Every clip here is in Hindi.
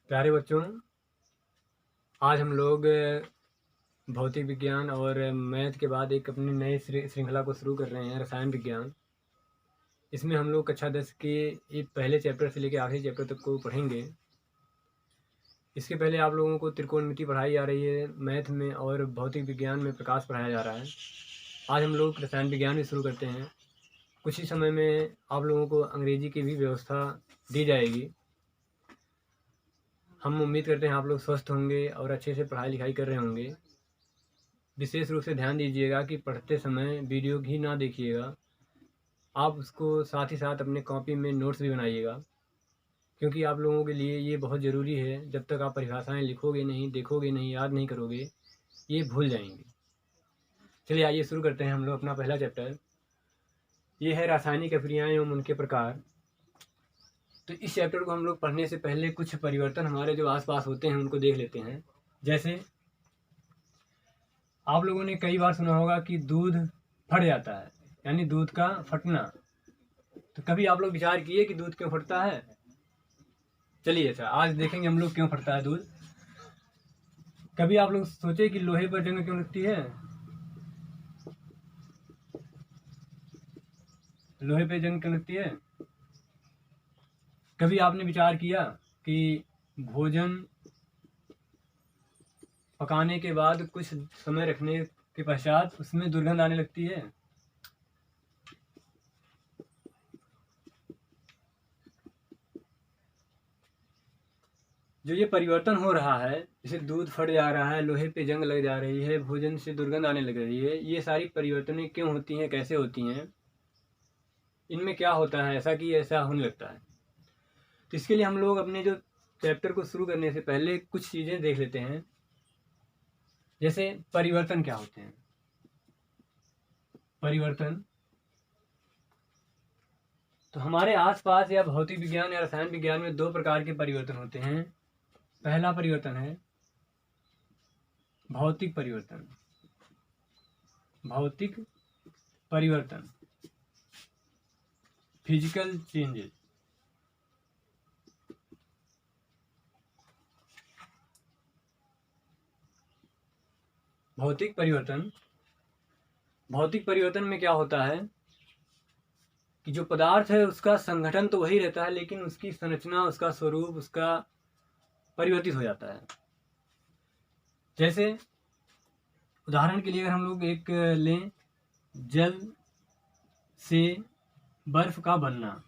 प्यारे बच्चों, आज हम लोग भौतिक विज्ञान और मैथ के बाद एक अपनी नई श्रृंखला को शुरू कर रहे हैं, रसायन विज्ञान। इसमें हम लोग कक्षा 10 के एक पहले चैप्टर से लेकर आखिरी चैप्टर तक को पढ़ेंगे। इसके पहले आप लोगों को त्रिकोणमिति पढ़ाई जा रही है मैथ में, और भौतिक विज्ञान में प्रकाश पढ़ाया जा रहा है। आज हम लोग रसायन विज्ञान भी शुरू करते हैं। कुछ ही समय में आप लोगों को अंग्रेजी की भी व्यवस्था दी जाएगी। हम उम्मीद करते हैं आप लोग स्वस्थ होंगे और अच्छे से पढ़ाई लिखाई कर रहे होंगे। विशेष रूप से ध्यान दीजिएगा कि पढ़ते समय वीडियो ही ना देखिएगा, आप उसको साथ ही साथ अपने कॉपी में नोट्स भी बनाइएगा, क्योंकि आप लोगों के लिए ये बहुत ज़रूरी है। जब तक आप परिभाषाएं लिखोगे नहीं, देखोगे नहीं, याद नहीं करोगे, ये भूल जाएंगे। चलिए आइए शुरू करते हैं हम लोग अपना पहला चैप्टर। ये है रासायनिक अभिक्रियाएं एवं उनके प्रकार। तो इस चैप्टर को हम लोग पढ़ने से पहले कुछ परिवर्तन हमारे जो आसपास होते हैं उनको देख लेते हैं। जैसे आप लोगों ने कई बार सुना होगा कि दूध फट जाता है, यानी दूध का फटना। तो कभी आप लोग विचार किए कि दूध क्यों फटता है? चलिए अच्छा, आज देखेंगे हम लोग क्यों फटता है दूध। कभी आप लोग सोचे कि लोहे पर जंग क्यों लगती है? लोहे पे जंग क्यों लगती है? कभी आपने विचार किया कि भोजन पकाने के बाद कुछ समय रखने के पश्चात उसमें दुर्गंध आने लगती है? जो ये परिवर्तन हो रहा है, जैसे दूध फट जा रहा है, लोहे पे जंग लग जा रही है, भोजन से दुर्गंध आने लग रही है, ये सारी परिवर्तनें क्यों होती हैं, कैसे होती हैं, इनमें क्या होता है ऐसा कि ऐसा होने लगता है? तो इसके लिए हम लोग अपने जो चैप्टर को शुरू करने से पहले कुछ चीज़ें देख लेते हैं। जैसे परिवर्तन क्या होते हैं। परिवर्तन तो हमारे आसपास या भौतिक विज्ञान या रसायन विज्ञान में दो प्रकार के परिवर्तन होते हैं। पहला परिवर्तन है भौतिक परिवर्तन। भौतिक परिवर्तन, फिजिकल चेंजेस। भौतिक परिवर्तन, भौतिक परिवर्तन में क्या होता है कि जो पदार्थ है उसका संगठन तो वही रहता है, लेकिन उसकी संरचना, उसका स्वरूप, उसका परिवर्तित हो जाता है। जैसे उदाहरण के लिए अगर हम लोग एक लें, जल से बर्फ का बनना।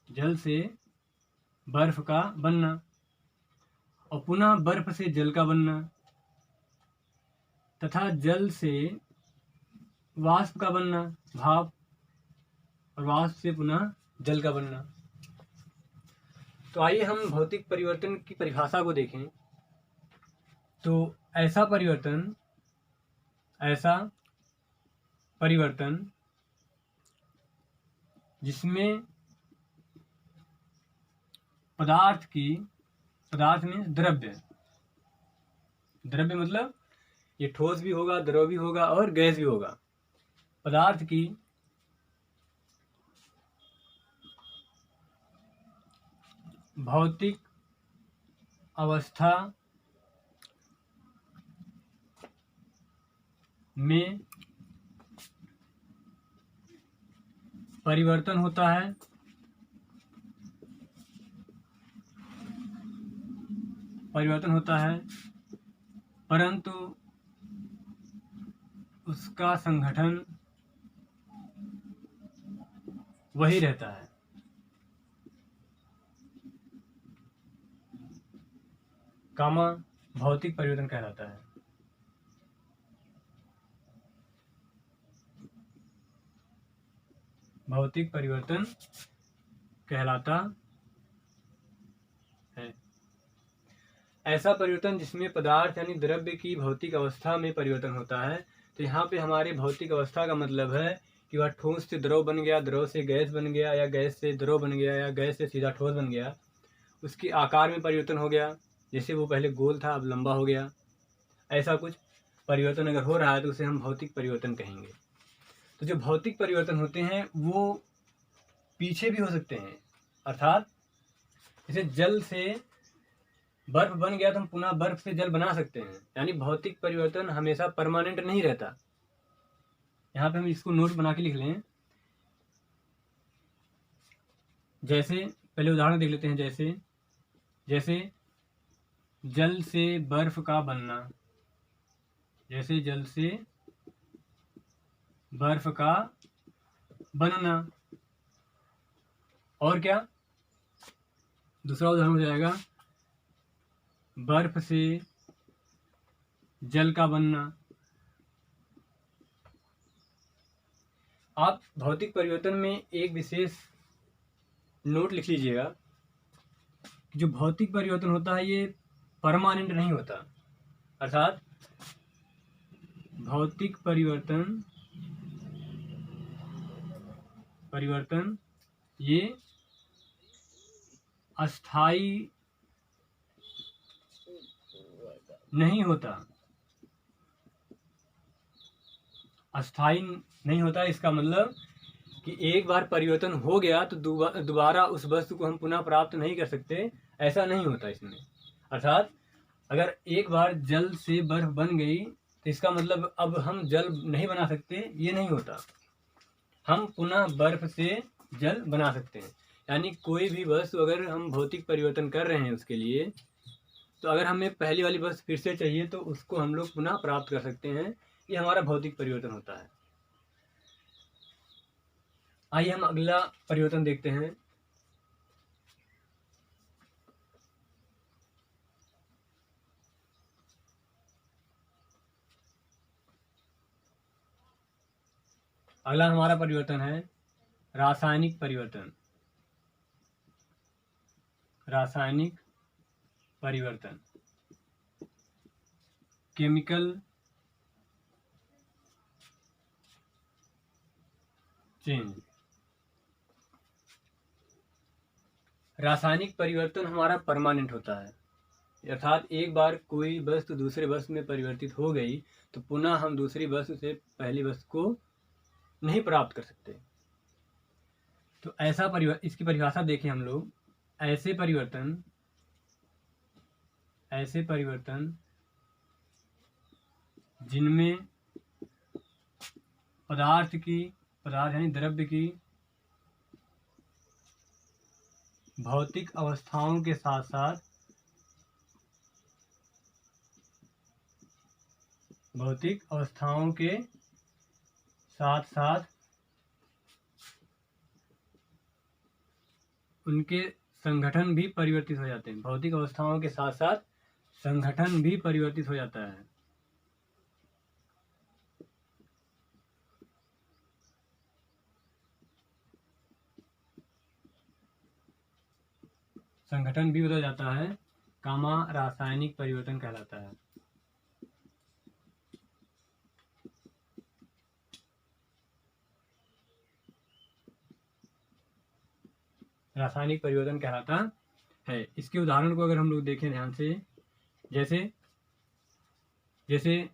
जल से बर्फ का बनना और पुनः बर्फ से जल का बनना, तथा जल से वाष्प का बनना, भाप, और वाष्प से पुनः जल का बनना। तो आइए हम भौतिक परिवर्तन की परिभाषा को देखें। तो ऐसा परिवर्तन जिसमें पदार्थ में द्रव्य मतलब ये ठोस भी होगा, द्रव भी होगा और गैस भी होगा। पदार्थ की भौतिक अवस्था में परिवर्तन होता है। परंतु उसका संगठन वही रहता है। कामा भौतिक परिवर्तन कहलाता है। भौतिक परिवर्तन कहलाता है ऐसा परिवर्तन जिसमें पदार्थ यानी द्रव्य की भौतिक अवस्था में परिवर्तन होता है। तो यहाँ पे हमारे भौतिक अवस्था का मतलब है कि वह ठोस से द्रव बन गया, द्रव से गैस बन गया, या गैस से द्रव बन गया, या गैस से सीधा ठोस बन गया। उसके आकार में परिवर्तन हो गया, जैसे वो पहले गोल था अब लंबा हो गया। ऐसा कुछ परिवर्तन अगर हो रहा है तो उसे हम भौतिक परिवर्तन कहेंगे। तो जो भौतिक परिवर्तन होते हैं वो पीछे भी हो सकते हैं, अर्थात जैसे जल से बर्फ बन गया तो हम पुनः बर्फ से जल बना सकते हैं। यानी भौतिक परिवर्तन हमेशा परमानेंट नहीं रहता। यहाँ पे हम इसको नोट बना के लिख लें। जैसे पहले उदाहरण देख लेते हैं। जैसे जल से बर्फ का बनना, जैसे जल से बर्फ का बनना। और क्या, दूसरा उदाहरण हो जाएगा बर्फ से जल का बनना। आप भौतिक परिवर्तन में एक विशेष नोट लिख लीजिएगा। जो भौतिक परिवर्तन होता है ये परमानेंट नहीं होता। अर्थात भौतिक परिवर्तन ये अस्थाई नहीं होता। अस्थाई नहीं होता इसका मतलब कि एक बार परिवर्तन हो गया तो दोबारा उस वस्तु को हम पुनः प्राप्त नहीं कर सकते, ऐसा नहीं होता इसमें। अर्थात अगर एक बार जल से बर्फ बन गई तो इसका मतलब अब हम जल नहीं बना सकते, ये नहीं होता। हम पुनः बर्फ से जल बना सकते हैं। यानी कोई भी वस्तु अगर हम भौतिक परिवर्तन कर रहे हैं उसके लिए, तो अगर हमें पहली वाली वस्तु फिर से चाहिए तो उसको हम लोग पुनः प्राप्त कर सकते हैं। ये हमारा भौतिक परिवर्तन होता है। आइए हम अगला परिवर्तन देखते हैं। अगला हमारा परिवर्तन है रासायनिक परिवर्तन। रासायनिक परिवर्तन, केमिकल चेंज। रासायनिक परिवर्तन हमारा परमानेंट होता है। अर्थात एक बार कोई वस्तु दूसरे वस्तु में परिवर्तित हो गई तो पुनः हम दूसरी वस्तु से पहली वस्तु को नहीं प्राप्त कर सकते। तो ऐसा इसकी परिभाषा देखें हम लोग। ऐसे परिवर्तन जिनमें पदार्थ यानी द्रव्य की भौतिक अवस्थाओं के साथ साथ उनके संगठन भी परिवर्तित हो जाते हैं। भौतिक अवस्थाओं के साथ साथ संगठन भी परिवर्तित हो जाता है। संगठन भी बदल जाता है, कामा रासायनिक परिवर्तन कहलाता है। रासायनिक परिवर्तन कहलाता है। इसके उदाहरण को अगर हम लोग देखें ध्यान से, जैसे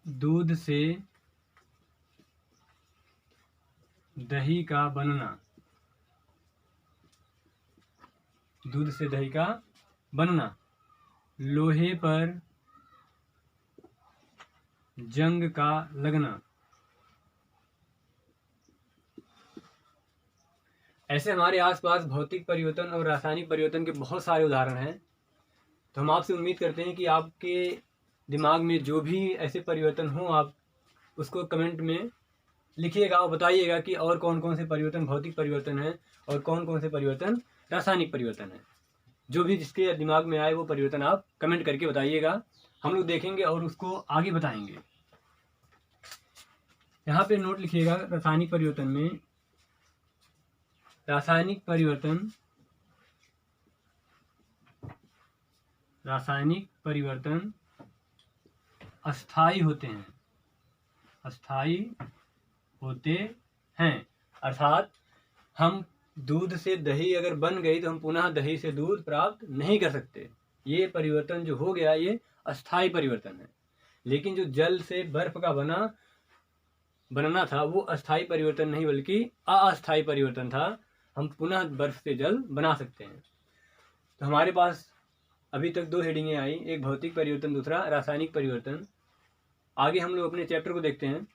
दूध से दही का बनना। दूध से दही का बनना, लोहे पर जंग का लगना। ऐसे हमारे आसपास भौतिक परिवर्तन और रासायनिक परिवर्तन के बहुत सारे उदाहरण हैं। तो हम आपसे उम्मीद करते हैं कि आपके दिमाग में जो भी ऐसे परिवर्तन हो आप उसको कमेंट में लिखिएगा और बताइएगा कि और कौन कौन से परिवर्तन भौतिक परिवर्तन हैं और कौन कौन से परिवर्तन रासायनिक परिवर्तन है। जो भी जिसके दिमाग में आए वो परिवर्तन आप कमेंट करके बताइएगा, हम लोग देखेंगे और उसको आगे बताएंगे। यहाँ पे नोट लिखिएगा रासायनिक परिवर्तन अस्थाई होते हैं। अर्थात हम दूध से दही अगर बन गई तो हम पुनः दही से दूध प्राप्त नहीं कर सकते। ये परिवर्तन जो हो गया ये अस्थाई परिवर्तन है। लेकिन जो जल से बर्फ का बनना था वो अस्थाई परिवर्तन नहीं बल्कि अस्थाई परिवर्तन था। हम पुनः बर्फ से जल बना सकते हैं। तो हमारे पास अभी तक 2 हेडिंगें आई, एक भौतिक परिवर्तन, दूसरा रासायनिक परिवर्तन। आगे हम लोग अपने चैप्टर को देखते हैं।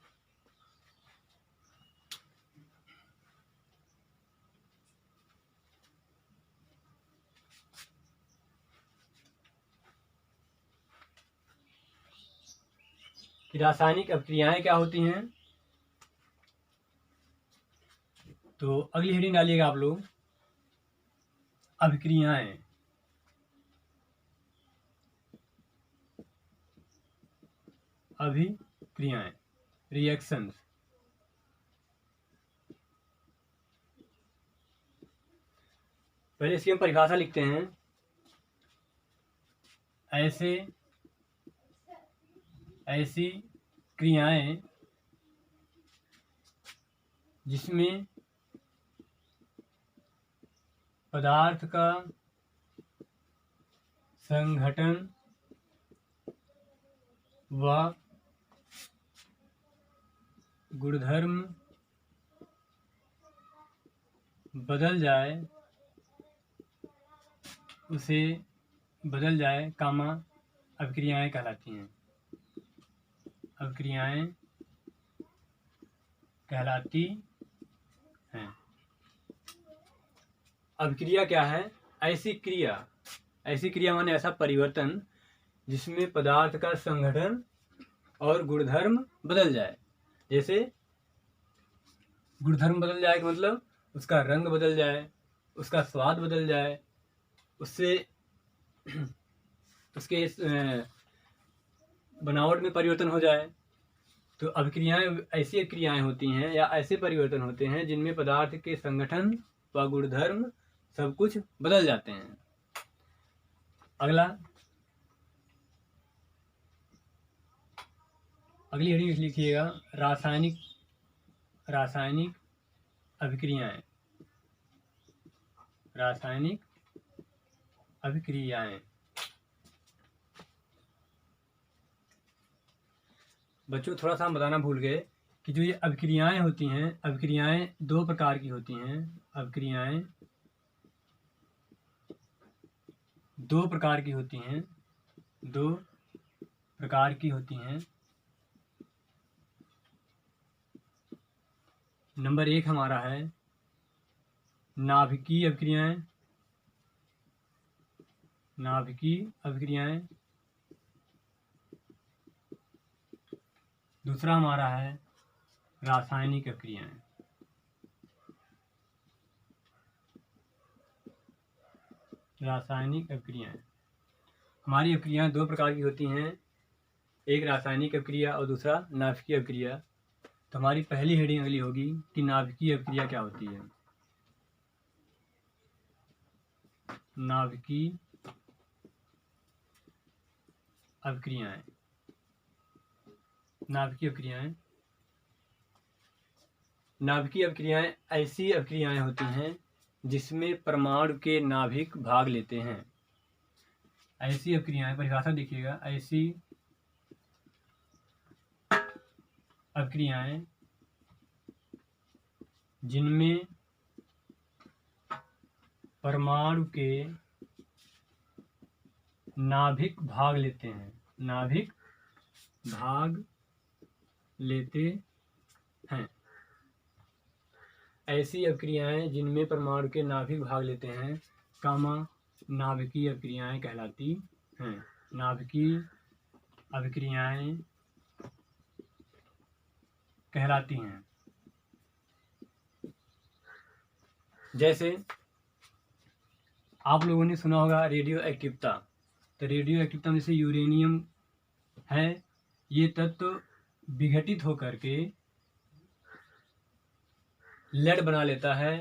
कि रासायनिक अभिक्रियाएं क्या होती हैं। तो अगली हेडिंग डालिएगा आप लोग, अभिक्रियाएं। अभिक्रियाएं, रिएक्शंस। पहले इसकी हम परिभाषा लिखते हैं। ऐसी क्रियाएं जिसमें पदार्थ का संघटन व गुणधर्म बदल जाए, उसे बदल जाए, अभिक्रियाएं कहलाती हैं। अभिक्रियाएं कहलाती हैं। अभिक्रिया क्या है? ऐसी क्रिया माने ऐसा परिवर्तन जिसमें पदार्थ का संघटन और गुणधर्म बदल जाए। जैसे गुणधर्म बदल जाए का मतलब उसका रंग बदल जाए, उसका स्वाद बदल जाए, उससे उसके बनावट में परिवर्तन हो जाए। तो अभिक्रियाएं ऐसी क्रियाएं होती हैं या ऐसे परिवर्तन होते हैं जिनमें पदार्थ के संगठन व गुणधर्म सब कुछ बदल जाते हैं। अगली हेडिंग लिखिएगा, रासायनिक अभिक्रियाएं। रासायनिक अभिक्रियाएं। बच्चों थोड़ा सा हम बताना भूल गए कि जो ये अभिक्रियाएं होती हैं, अभिक्रियाएं 2 प्रकार की होती हैं। अभिक्रियाएं 2 प्रकार की होती हैं। 2 प्रकार की होती हैं। नंबर 1 हमारा है नाभिकीय अभिक्रियाएं। नाभिकीय अभिक्रियाएं। दूसरा हमारा है रासायनिक अभिक्रियाएं। रासायनिक अभिक्रियाएं। हमारी अभिक्रियाएं 2 प्रकार की होती हैं, एक रासायनिक अभिक्रिया और दूसरा नाभिकीय अभिक्रिया। तो हमारी पहली हेडिंग अगली होगी कि नाभिकीय अभिक्रिया क्या होती है। नाभिकीय अभिक्रियाएं। नाभिकीय अभिक्रियाएं। नाभिकीय अभिक्रियाएं ऐसी अभिक्रियाएं होती हैं जिसमें परमाणु के नाभिक भाग लेते हैं। ऐसी अभिक्रियाएं, परिभाषा देखिएगा, ऐसी अभिक्रियाएं जिनमें परमाणु के नाभिक भाग लेते हैं। नाभिक भाग लेते हैं। ऐसी अभिक्रियाएं जिनमें परमाणु के नाभिक भाग लेते हैं, नाभिकीय अभिक्रियाएं कहलाती हैं। नाभिकीय अभिक्रियाएं कहलाती हैं। जैसे आप लोगों ने सुना होगा रेडियो एक्टिवता। तो रेडियो एक्टिवता में जैसे यूरेनियम है, ये तत्व विघटित होकर के लेड बना लेता है।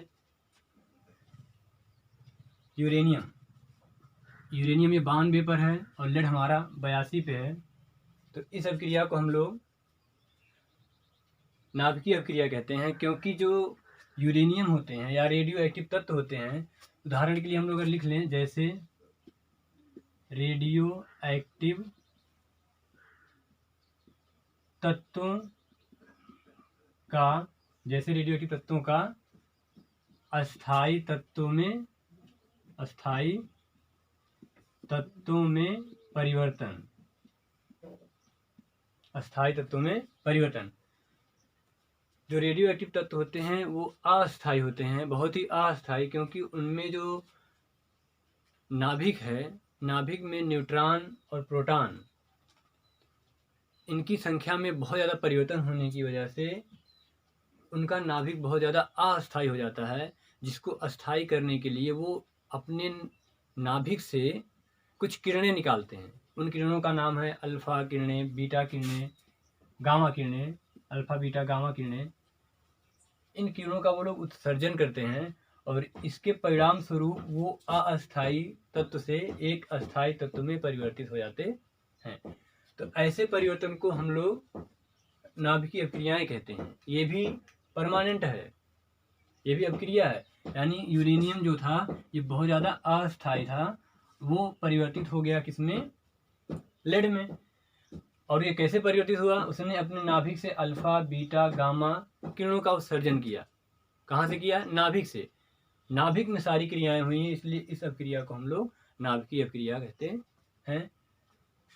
यूरेनियम ये 92 पर है और लेड हमारा 82 पे है। तो इस अभिक्रिया को हम लोग नाभिकीय अभिक्रिया कहते हैं, क्योंकि जो यूरेनियम होते हैं या रेडियो एक्टिव तत्व होते हैं, उदाहरण के लिए हम लोग अगर लिख लें, जैसे रेडियो एक्टिव तत्वों का, जैसे रेडियो एक्टिव तत्वों का अस्थायी तत्वों में, अस्थायी तत्वों में परिवर्तन, अस्थायी तत्वों में परिवर्तन। जो रेडियो एक्टिव तत्व होते हैं वो अस्थायी होते हैं, बहुत ही अस्थायी, क्योंकि उनमें जो नाभिक है, नाभिक में न्यूट्रॉन और प्रोटॉन, इनकी संख्या में बहुत ज़्यादा परिवर्तन होने की वजह से उनका नाभिक बहुत ज़्यादा अस्थायी हो जाता है, जिसको अस्थायी करने के लिए वो अपने नाभिक से कुछ किरणें निकालते हैं। उन किरणों का नाम है अल्फ़ा किरणें, बीटा किरणें, गामा किरणें, अल्फ़ा बीटा गामा किरणें। इन किरणों का वो लोग उत्सर्जन करते हैं और इसके परिणाम स्वरूप वो अस्थायी तत्व से एक अस्थायी तत्व में परिवर्तित हो जाते हैं। तो ऐसे परिवर्तन को हम लोग नाभिकीय अभिक्रियाएं कहते हैं। ये भी परमानेंट है, ये भी अभिक्रिया है। यानी यूरेनियम जो था ये बहुत ज़्यादा अस्थायी था, वो परिवर्तित हो गया किसमें? लेड में। और ये कैसे परिवर्तित हुआ? उसने अपने नाभिक से अल्फा बीटा गामा किरणों का उत्सर्जन किया। कहाँ से किया? नाभिक से। नाभिक में सारी क्रियाएं हुई हैं, इसलिए इस अभिक्रिया को हम लोग नाभिकीय अभिक्रिया कहते हैं।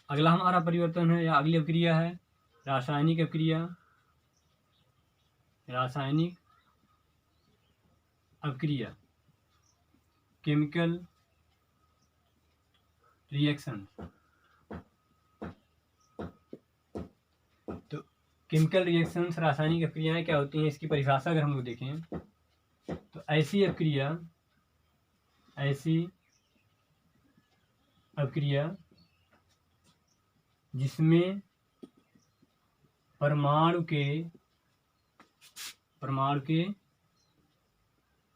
अगला हमारा परिवर्तन है या अगली अभिक्रिया है रासायनिक अभिक्रिया। रासायनिक अभिक्रिया, केमिकल रिएक्शन। तो केमिकल रिएक्शंस, रासायनिक अभिक्रियाएं क्या होती हैं, इसकी परिभाषा अगर हम लोग देखें तो ऐसी अभिक्रिया जिसमें परमाणु के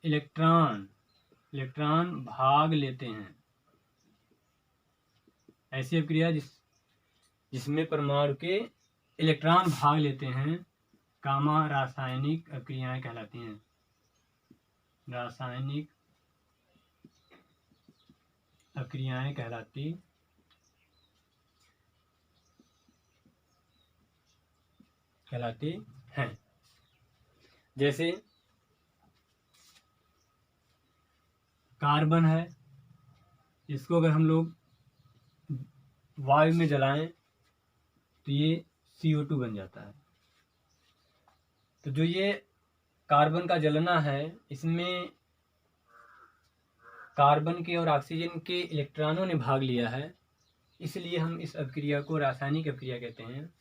इलेक्ट्रॉन भाग लेते हैं। ऐसी अभिक्रिया जिसमें परमाणु के इलेक्ट्रॉन भाग लेते हैं, गामा रासायनिक अभिक्रियाएं कहलाती हैं। रासायनिक अभिक्रियाएं कहलाती हैं। जैसे कार्बन है, इसको अगर हम लोग वायु में जलाएं तो ये CO2 बन जाता है। तो जो ये कार्बन का जलना है, इसमें कार्बन के और ऑक्सीजन के इलेक्ट्रॉनों ने भाग लिया है, इसलिए हम इस अभिक्रिया को रासायनिक अभिक्रिया कहते हैं।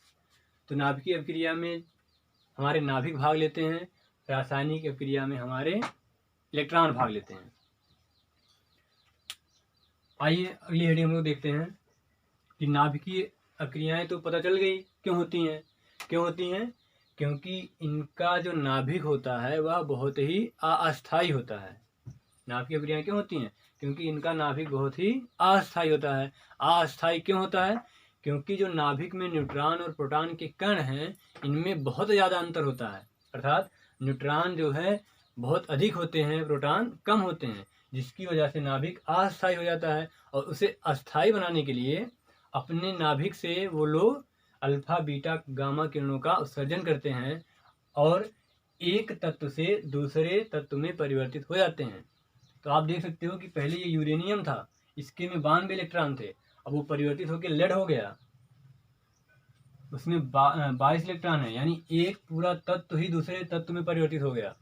तो नाभिकीय अभिक्रिया में हमारे नाभिक भाग लेते हैं, रासायनिक अभिक्रिया में हमारे इलेक्ट्रॉन भाग लेते हैं। आइए अगली हेडिंग हम लोग देखते हैं कि नाभिकीय अभिक्रियाएं तो पता चल गई क्यों होती हैं, क्योंकि इनका जो नाभिक होता है वह बहुत ही अस्थायी होता है। नाभिकीय अभिक्रियाएं क्यों होती हैं? क्योंकि इनका नाभिक बहुत ही अस्थायी होता है। अस्थायी क्यों होता है? क्योंकि जो नाभिक में न्यूट्रॉन और प्रोटॉन के कण हैं, इनमें बहुत ज़्यादा अंतर होता है। अर्थात न्यूट्रॉन जो है बहुत अधिक होते हैं, प्रोटॉन कम होते हैं, जिसकी वजह से नाभिक अस्थायी हो जाता है। और उसे अस्थायी बनाने के लिए अपने नाभिक से वो लोग अल्फा बीटा गामा किरणों का उत्सर्जन करते हैं और एक तत्व से दूसरे तत्व में परिवर्तित हो जाते हैं। तो आप देख सकते हो कि पहले ये यूरेनियम था, इसके में 92 इलेक्ट्रॉन थे, अब वो परिवर्तित होकर लेड हो गया, उसमें 22 इलेक्ट्रॉन है। यानी एक पूरा तत्व ही दूसरे तत्व में परिवर्तित हो गया,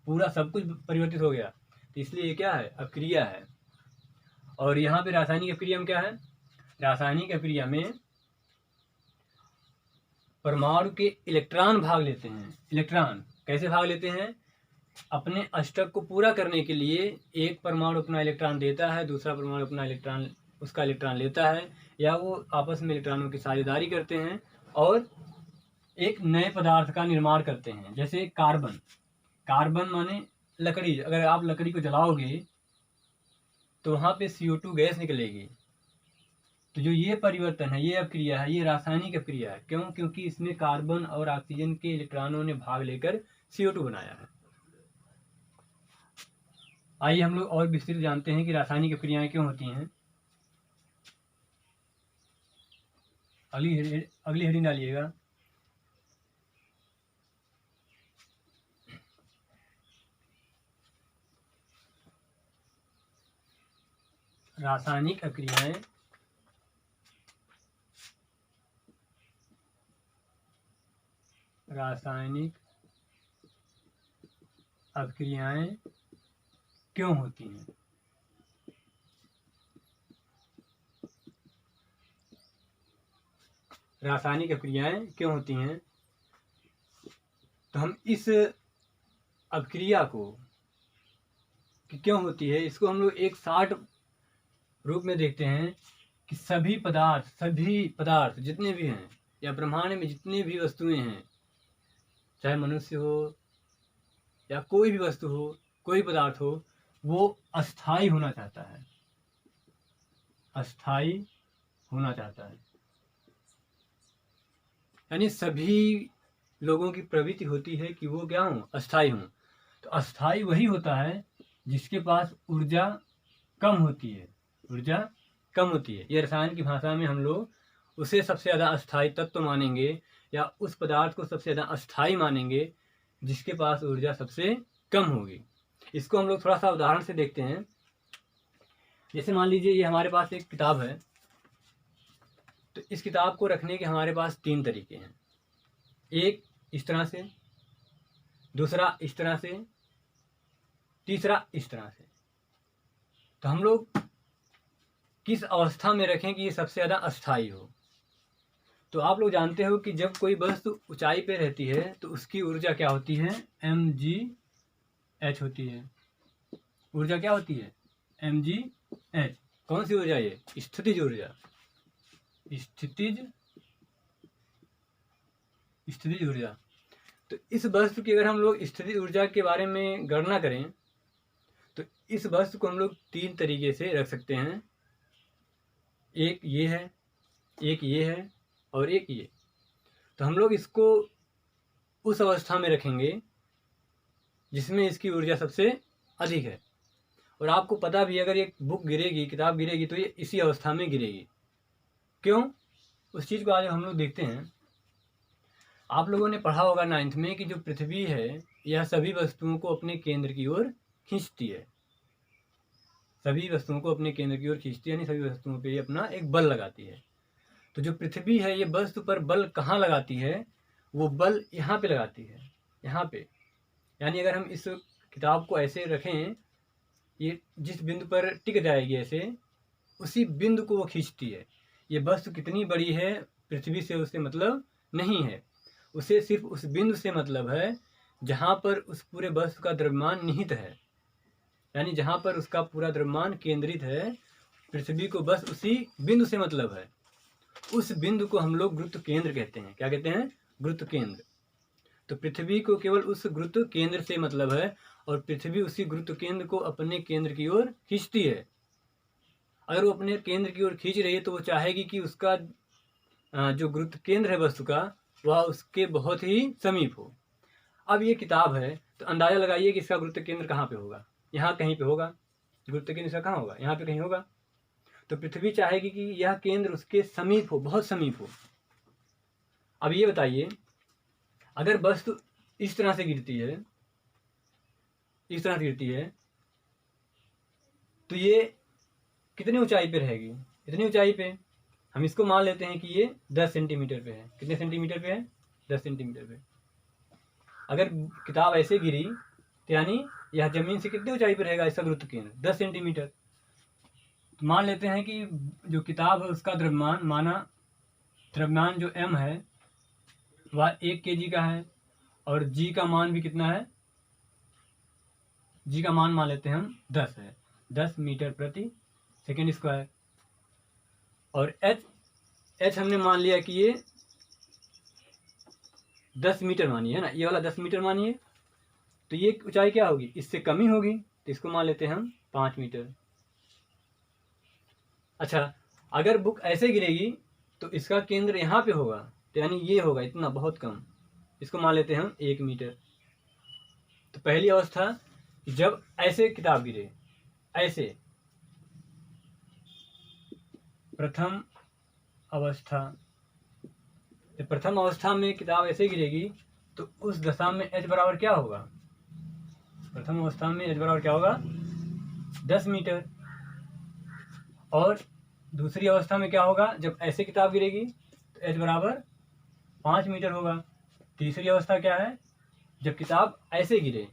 पूरा सब कुछ परिवर्तित हो गया। तो इसलिए ये क्या है? अभिक्रिया है। और यहाँ पे रासायनिक अभिक्रिया में क्या है? रासायनिक अभिक्रिया में परमाणु के इलेक्ट्रॉन भाग लेते हैं। इलेक्ट्रॉन कैसे भाग लेते हैं? अपने अष्टक को पूरा करने के लिए एक परमाणु अपना इलेक्ट्रॉन देता है, दूसरा परमाणु अपना उसका इलेक्ट्रॉन लेता है, या वो आपस में इलेक्ट्रॉनों की साझेदारी करते हैं और एक नए पदार्थ का निर्माण करते हैं। जैसे कार्बन माने लकड़ी। अगर आप लकड़ी को जलाओगे तो वहाँ पे CO2 गैस निकलेगी। तो जो ये परिवर्तन है, ये अभिक्रिया है, ये रासायनिक अभिक्रिया है। क्यों? क्योंकि इसमें कार्बन और ऑक्सीजन के इलेक्ट्रॉनों ने भाग लेकर CO2 बनाया है। आइए हम लोग और विस्तृत जानते हैं कि रासायनिक अभिक्रियाएं क्यों होती हैं। अगली हेडिंग डालिएगा रासायनिक अभिक्रियाएं रासायनिक अभिक्रियाएं क्यों होती हैं? रासायनिक अभिक्रियाएं क्यों होती हैं? तो हम इस अभिक्रिया को कि क्यों होती है, इसको हम लोग एक शार्ट रूप में देखते हैं कि सभी पदार्थ जितने भी हैं या ब्रह्मांड में जितनी भी वस्तुएं हैं, चाहे मनुष्य हो या कोई भी वस्तु हो, कोई पदार्थ हो, वो अस्थाई होना चाहता है, अस्थाई होना चाहता है। यानी सभी लोगों की प्रवृत्ति होती है कि वो क्या हो, अस्थाई हों। तो अस्थाई वही होता है जिसके पास ऊर्जा कम होती है, ऊर्जा कम होती है। ये रसायन की भाषा में हम लोग उसे सबसे ज़्यादा अस्थाई तत्व मानेंगे या उस पदार्थ को सबसे ज़्यादा अस्थाई मानेंगे जिसके पास ऊर्जा सबसे कम होगी। इसको हम लोग थोड़ा सा उदाहरण से देखते हैं। जैसे मान लीजिए ये हमारे पास एक किताब है, तो इस किताब को रखने के हमारे पास 3 तरीके हैं। एक इस तरह से, दूसरा इस तरह से, तीसरा इस तरह से। तो हम लोग किस अवस्था में रखें कि ये सबसे ज़्यादा अस्थाई हो? तो आप लोग जानते हो कि जब कोई वस्तु ऊंचाई पे रहती है तो उसकी ऊर्जा क्या होती है, mgh होती है। ऊर्जा क्या होती है, mgh। कौन सी ऊर्जा? ये स्थितिज ऊर्जा, स्थितिज ऊर्जा। तो इस वस्तु की अगर हम लोग स्थितिज ऊर्जा के बारे में गणना करें तो इस वस्तु को हम लोग 3 तरीके से रख सकते हैं। एक ये है, एक ये है और एक ये। तो हम लोग इसको उस अवस्था में रखेंगे जिसमें इसकी ऊर्जा सबसे अधिक है। और आपको पता भी अगर ये बुक गिरेगी, किताब गिरेगी, तो ये इसी अवस्था में गिरेगी। क्यों? उस चीज़ को आज हम लोग देखते हैं। आप लोगों ने पढ़ा होगा 9th में कि जो पृथ्वी है यह सभी वस्तुओं को अपने केंद्र की ओर खींचती है, सभी वस्तुओं को अपने केंद्र की ओर खींचती है, यानी सभी वस्तुओं पे ये अपना एक बल लगाती है। तो जो पृथ्वी है ये वस्तु पर बल कहाँ लगाती है? वो बल यहाँ पे लगाती है, यहाँ पे। यानी अगर हम इस किताब को ऐसे रखें, ये जिस बिंदु पर टिक जाएगी ऐसे, उसी बिंदु को वो खींचती है। ये वस्तु कितनी बड़ी है पृथ्वी से उसे मतलब नहीं है, उसे सिर्फ उस बिंदु से मतलब है जहाँ पर उस पूरे वस्तु का द्रव्यमान निहित है, यानी जहाँ पर उसका पूरा द्रव्यमान केंद्रित है। पृथ्वी को बस उसी बिंदु से मतलब है। उस बिंदु को हम लोग गुरुत्व केंद्र कहते हैं। क्या कहते हैं? गुरुत्व केंद्र। तो पृथ्वी को केवल उस गुरुत्व केंद्र से मतलब है और पृथ्वी उसी गुरुत्व केंद्र को अपने केंद्र की ओर खींचती है। अगर वो अपने केंद्र की ओर खींच रही है तो वो चाहेगी कि उसका जो गुरुत्व केंद्र है वस्तु का, वह उसके बहुत ही समीप हो। अब ये किताब है तो अंदाजा लगाइए कि इसका गुरुत्व केंद्र कहाँ पे होगा? यहाँ कहीं पे होगा। गुरुत्व केंद्र इसका कहाँ होगा? यहाँ पे कहीं होगा। तो पृथ्वी चाहेगी कि यह केंद्र उसके समीप हो, बहुत समीप हो। अब ये बताइए, अगर वस्तु इस तरह से गिरती है, इस तरह से गिरती है, तो ये कितनी ऊंचाई पे रहेगी? इतनी ऊंचाई पे। हम इसको मान लेते हैं कि ये 10 सेंटीमीटर पे है। कितने सेंटीमीटर पे है? 10 सेंटीमीटर पे। अगर किताब ऐसे गिरी तो यानी यह जमीन से कितनी ऊंचाई पे रहेगा इसका गुरुत्व केंद्र? 10 सेंटीमीटर। तो मान लेते हैं कि जो किताब है उसका द्रव्यमान, माना द्रव्यमान जो m है वह 1 kg का है और g का मान भी कितना है? g का मान मान लेते हैं हम 10 है, 10 मीटर प्रति सेकेंड स्क्वायर। और h हमने मान लिया कि ये 10 मीटर मानिए, है ना, ये वाला 10 मीटर मानिए। तो ये ऊंचाई क्या होगी? इससे कम ही होगी, तो इसको मान लेते हैं हम 5 मीटर। अच्छा, अगर बुक ऐसे गिरेगी तो इसका केंद्र यहाँ पे होगा, तो यानी ये होगा इतना, बहुत कम। इसको मान लेते हैं हम 1 मीटर। तो पहली अवस्था जब ऐसे किताब गिरे, ऐसे प्रथम अवस्था, जब प्रथम अवस्था में किताब ऐसे गिरेगी तो उस दशा में h बराबर क्या होगा? प्रथम अवस्था में h बराबर क्या होगा? 10 मीटर। और दूसरी अवस्था में क्या होगा? जब ऐसे किताब गिरेगी तो h बराबर 5 मीटर होगा। तीसरी अवस्था क्या है, जब किताब ऐसे गिरे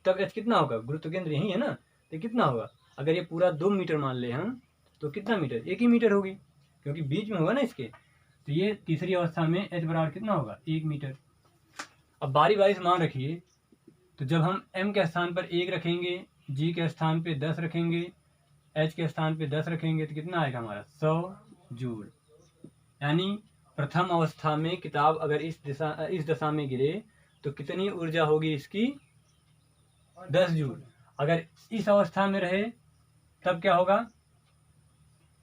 तब H कितना होगा, गुरुत्व केंद्र यही है ना, तो कितना होगा, अगर ये पूरा 2 मीटर मान ले हम तो कितना मीटर, 1 ही मीटर होगी क्योंकि बीच में होगा ना इसके। तो ये तीसरी अवस्था में H बराबर कितना होगा, 1 मीटर। अब बारी बारी से मान रखिए, तो जब हम M के स्थान पर 1 रखेंगे, G के स्थान पे 10 रखेंगे, H के स्थान पे 10 रखेंगे तो कितना आएगा हमारा 100 जूल। यानी प्रथम अवस्था में किताब अगर इस दशा में गिरे तो कितनी ऊर्जा होगी इसकी, 10 जूल। अगर इस अवस्था में रहे तब क्या होगा,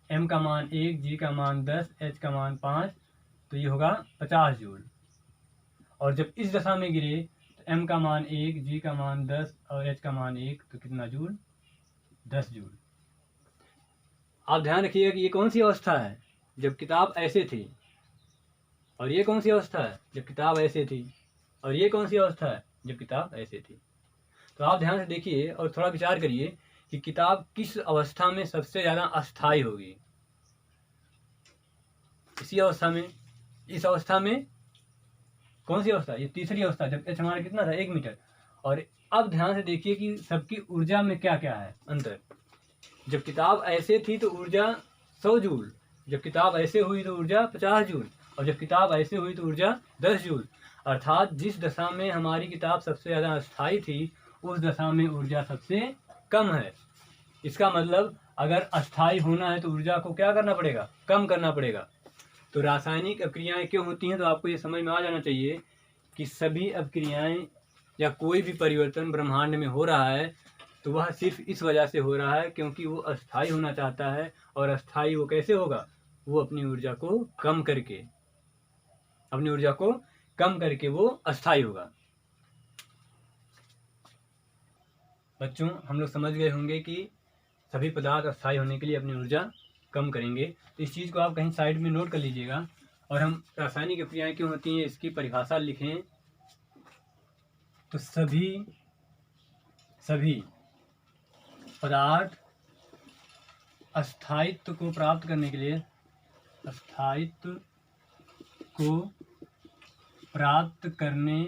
M का मान 1, G का मान 10, H का मान 5, तो ये होगा 50 जूल। और जब इस दशा में गिरे तो M का मान 1, G का मान 10 और H का मान 1, तो कितना जूल, 10 जूल। आप ध्यान रखिएगा कि ये कौन सी अवस्था है, जब किताब ऐसे थी, और ये कौन सी अवस्था है, जब किताब ऐसे थी, और ये कौन सी अवस्था है, जब किताब ऐसे थी। तो आप ध्यान से देखिए और थोड़ा विचार करिए कि किताब किस अवस्था में सबसे ज़्यादा अस्थायी होगी। इसी अवस्था में, इस अवस्था में कौन सी अवस्था, ये तीसरी अवस्था, जब H हमारा कितना था, 1 मीटर। और अब ध्यान से देखिए कि सबकी ऊर्जा में क्या क्या है अंतर। जब किताब ऐसे थी तो ऊर्जा 100 जूल, जब किताब ऐसे हुई तो ऊर्जा 50 जूल, और जब किताब ऐसे हुई तो ऊर्जा 10 जूल। अर्थात जिस दशा में हमारी किताब सबसे ज़्यादा अस्थायी थी उस दशा में ऊर्जा सबसे कम है। इसका मतलब अगर अस्थायी होना है तो ऊर्जा को क्या करना पड़ेगा, कम करना पड़ेगा। तो रासायनिक अभिक्रियाएं क्यों होती हैं, तो आपको ये समझ में आ जाना चाहिए कि सभी अभिक्रियाएं या कोई भी परिवर्तन ब्रह्मांड में हो रहा है तो वह सिर्फ इस वजह से हो रहा है क्योंकि वो अस्थायी होना चाहता है। और अस्थायी वो कैसे होगा, वो अपनी ऊर्जा को कम करके, अपनी ऊर्जा को कम करके वो अस्थायी होगा। बच्चों, हम लोग समझ गए होंगे कि सभी पदार्थ अस्थायी होने के लिए अपनी ऊर्जा कम करेंगे। तो इस चीज़ को आप कहीं साइड में नोट कर लीजिएगा। और हम रासायनिक अभिक्रियाएं क्यों होती हैं इसकी परिभाषा लिखें। तो सभी पदार्थ अस्थायित्व को प्राप्त करने के लिए, अस्थायित्व को प्राप्त करने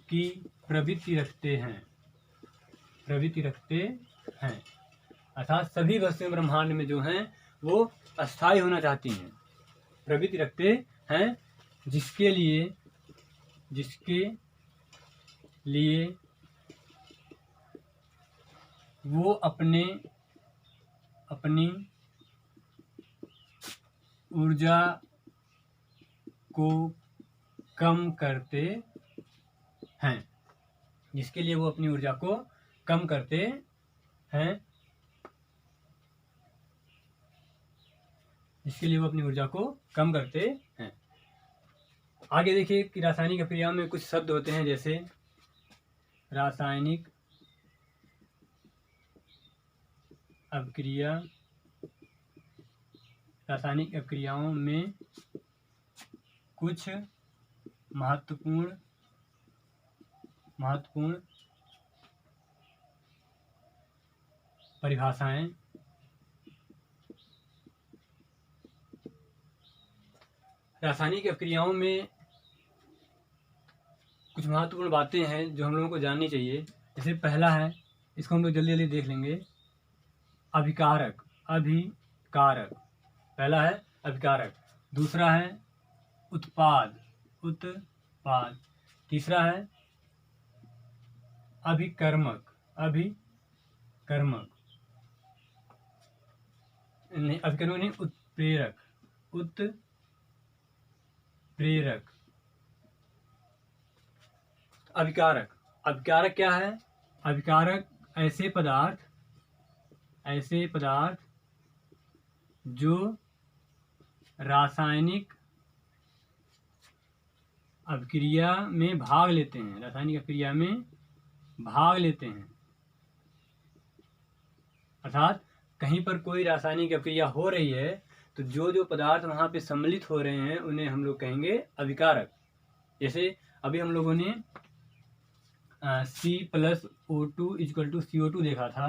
की प्रवृत्ति रखते हैं, अर्थात सभी वस्तुएं ब्रह्मांड में जो हैं वो अस्थायी होना चाहती हैं, प्रवृत्ति रखते हैं, जिसके लिए वो अपनी ऊर्जा को कम करते हैं, जिसके लिए वो अपनी ऊर्जा को कम करते हैं, इसके लिए वो अपनी ऊर्जा को कम करते हैं। आगे देखिए कि रासायनिक अभिक्रिया में कुछ शब्द होते हैं, जैसे रासायनिक अभिक्रियाओं में कुछ महत्वपूर्ण परिभाषाएं रासायनिक अभिक्रियाओं में कुछ महत्वपूर्ण बातें हैं जो हम लोगों को जाननी चाहिए। जैसे पहला है, इसको हम लोग जल्दी जल्दी देख लेंगे, अभिकारक। पहला है अभिकारक, दूसरा है उत्पाद। तीसरा है अभिकर्मक। नहीं, उत्प्रेरक। अभिकारक क्या है, अभिकारक ऐसे पदार्थ जो रासायनिक अभिक्रिया में भाग लेते हैं, अर्थात कहीं पर कोई रासायनिक अभिक्रिया हो रही है तो जो पदार्थ वहाँ पे सम्मिलित हो रहे हैं उन्हें हम लोग कहेंगे अभिकारक। जैसे अभी हम लोगों ने C+O2 = CO2 देखा था,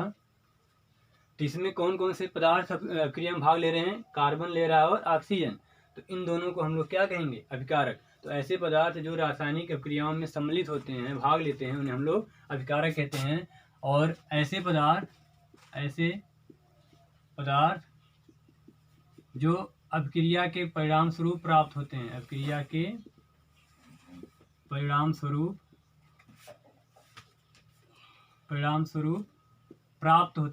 तो इसमें कौन कौन से पदार्थ अभिक्रिया में भाग ले रहे हैं, कार्बन ले रहा है और ऑक्सीजन, तो इन दोनों को हम लोग क्या कहेंगे, अभिकारक। तो ऐसे पदार्थ जो रासायनिक अभिक्रियाओं में सम्मिलित होते हैं, भाग लेते हैं, उन्हें हम लोग अभिकारक कहते हैं। और ऐसे पदार्थ जो अभिक्रिया के परिणाम स्वरूप प्राप्त होते हैं, अभिक्रिया के परिणाम स्वरूप प्राप्त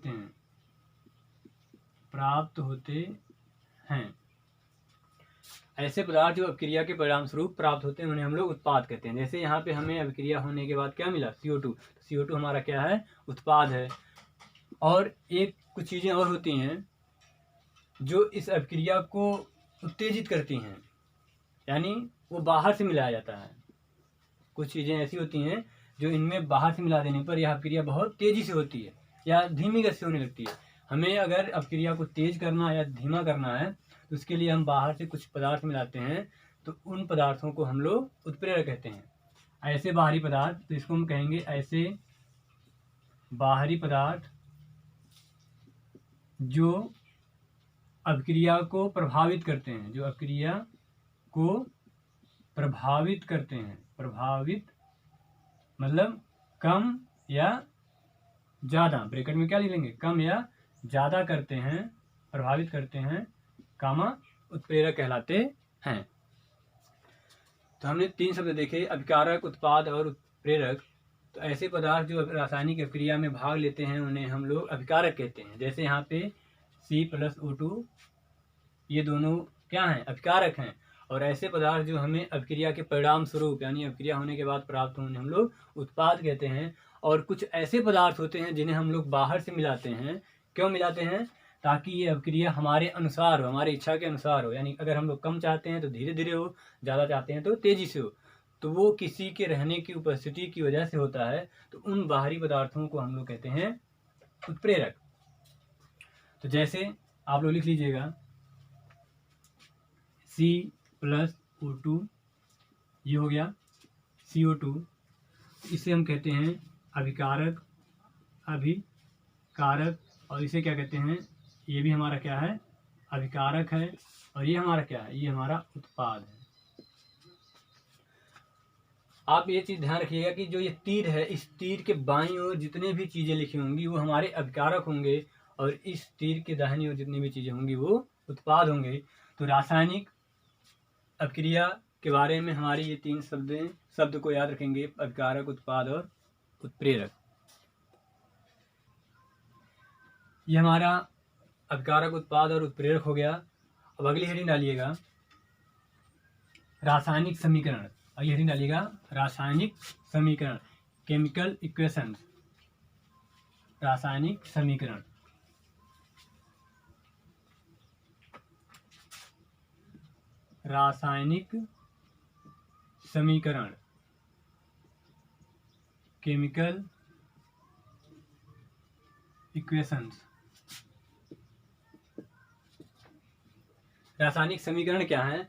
होते हैं, ऐसे पदार्थ जो अभिक्रिया के परिणाम स्वरूप प्राप्त होते हैं उन्हें हम लोग उत्पाद कहते हैं। जैसे यहाँ पे हमें अभिक्रिया होने के बाद क्या मिला, CO2। CO2 हमारा क्या है, उत्पाद है। और एक कुछ चीज़ें और होती हैं जो इस अभिक्रिया को उत्तेजित करती हैं, यानी वो बाहर से मिलाया जाता है। कुछ चीज़ें ऐसी होती हैं जो इनमें बाहर से मिला देने पर यह अभिक्रिया बहुत तेज़ी से होती है या धीमी गति से होने लगती है। हमें अगर अभिक्रिया को तेज करना या धीमा करना है तो उसके लिए हम बाहर से कुछ पदार्थ मिलाते हैं, तो उन पदार्थों को हम लोग उत्प्रेरक कहते हैं। ऐसे बाहरी पदार्थ, तो इसको हम कहेंगे ऐसे बाहरी पदार्थ जो अभिक्रिया को प्रभावित करते हैं, जो अभिक्रिया को प्रभावित करते हैं। प्रभावित मतलब कम या ज़्यादा, ब्रैकेट में क्या लिख लेंगे, कम या ज़्यादा करते हैं, प्रभावित करते हैं, कामा उत्प्रेरक कहलाते हैं। तो हमने 3 शब्द देखे, अभिकारक, उत्पाद और उत्प्रेरक। तो ऐसे पदार्थ जो रासायनिक अभिक्रिया में भाग लेते हैं उन्हें हम लोग अभिकारक कहते हैं। जैसे यहाँ पे C+O2 ये दोनों क्या हैं, अभिकारक हैं। और ऐसे पदार्थ जो हमें अभिक्रिया के परिणाम स्वरूप यानी अभिक्रिया होने के बाद प्राप्त होने हम लोग उत्पाद कहते हैं। और कुछ ऐसे पदार्थ होते हैं जिन्हें हम लोग बाहर से मिलाते हैं। क्यों मिलाते हैं, ताकि ये अभिक्रिया हमारे अनुसार हो, हमारी इच्छा के अनुसार हो। यानी अगर हम लोग कम चाहते हैं तो धीरे धीरे हो, ज़्यादा चाहते हैं तो तेज़ी से हो। तो वो किसी के रहने की उपस्थिति की वजह से होता है। तो उन बाहरी पदार्थों को हम लोग कहते हैं उत्प्रेरक। तो जैसे आप लोग लिख लीजिएगा C+O2 ये हो गया CO2, इसे हम कहते हैं अभिकारक। और इसे क्या कहते हैं, ये भी हमारा क्या है, अभिकारक है। और ये हमारा क्या है, ये हमारा उत्पाद है। आप ये चीज़ ध्यान रखिएगा कि जो ये तीर है, इस तीर के बाईं ओर जितने भी चीज़ें लिखी होंगी वो हमारे अभिकारक होंगे, और इस तीर के दाहिनी ओर जितनी भी चीज़ें होंगी वो उत्पाद होंगे। तो रासायनिक अभिक्रिया के बारे में हमारी ये 3 शब्द को याद रखेंगे, अभिकारक, उत्पाद और उत्प्रेरक। ये हमारा अभिकारक, उत्पाद और उत्प्रेरक हो गया। अब अगली हेडिंग डालिएगा रासायनिक समीकरण। अगली हेडिंग डालिएगा रासायनिक समीकरण, केमिकल इक्वेशंस। रासायनिक समीकरण, रासायनिक समीकरण, केमिकल इक्वेशंस। रासायनिक समीकरण क्या है,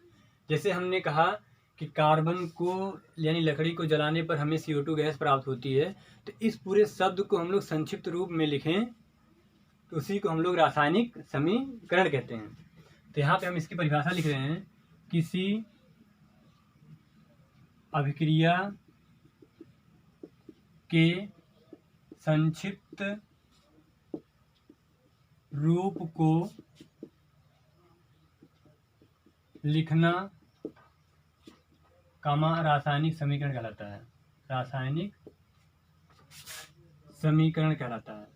जैसे हमने कहा कि कार्बन को यानी लकड़ी को जलाने पर हमें CO2 गैस प्राप्त होती है। तो इस पूरे शब्द को हम लोग संक्षिप्त रूप में लिखें तो उसी को हम लोग रासायनिक समीकरण कहते हैं। तो यहाँ पे हम इसकी परिभाषा लिख रहे हैं, किसी अभिक्रिया के संक्षिप्त रूप को लिखना रासायनिक समीकरण कहलाता है। रासायनिक समीकरण कहलाता है।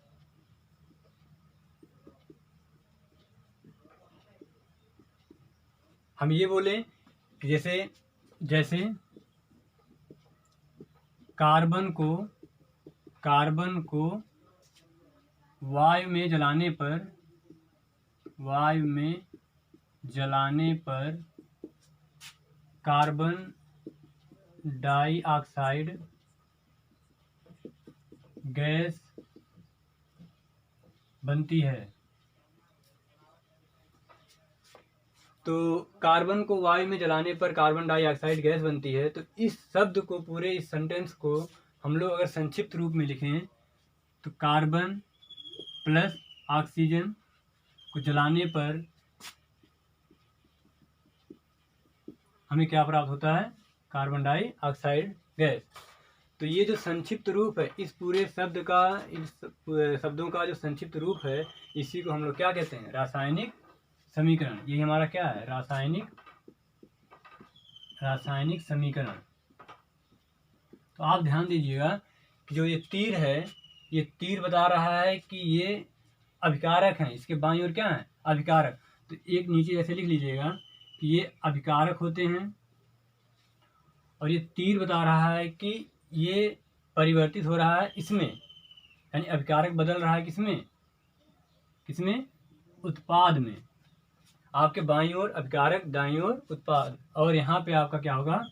हम ये बोले कि जैसे कार्बन को वायु में जलाने पर कार्बन डाइऑक्साइड गैस बनती है। तो कार्बन को वायु में जलाने पर कार्बन डाइऑक्साइड गैस बनती है। तो इस शब्द को, पूरे इस सेंटेंस को हम लोग अगर संक्षिप्त रूप में लिखें तो कार्बन प्लस ऑक्सीजन को जलाने पर हमें क्या प्राप्त होता है, कार्बन डाइऑक्साइड गैस। तो ये जो संक्षिप्त रूप है इस पूरे शब्द का, इस शब्दों का जो संक्षिप्त रूप है, इसी को हम लोग क्या कहते हैं? रासायनिक समीकरण। ये हमारा क्या है? रासायनिक समीकरण। तो आप ध्यान दीजिएगा कि जो ये तीर है, ये तीर बता रहा है कि ये अभिकारक हैं। इसके बाईं ओर क्या है? अभिकारक। तो एक नीचे ऐसे लिख लीजिएगा कि ये अभिकारक होते हैं, और ये तीर बता रहा है कि ये परिवर्तित हो रहा है इसमें, यानी अभिकारक बदल रहा है किसमें? उत्पाद में। आपके बाईं ओर अभिकारक, दाईं ओर उत्पाद, और यहाँ पे आपका क्या होगा?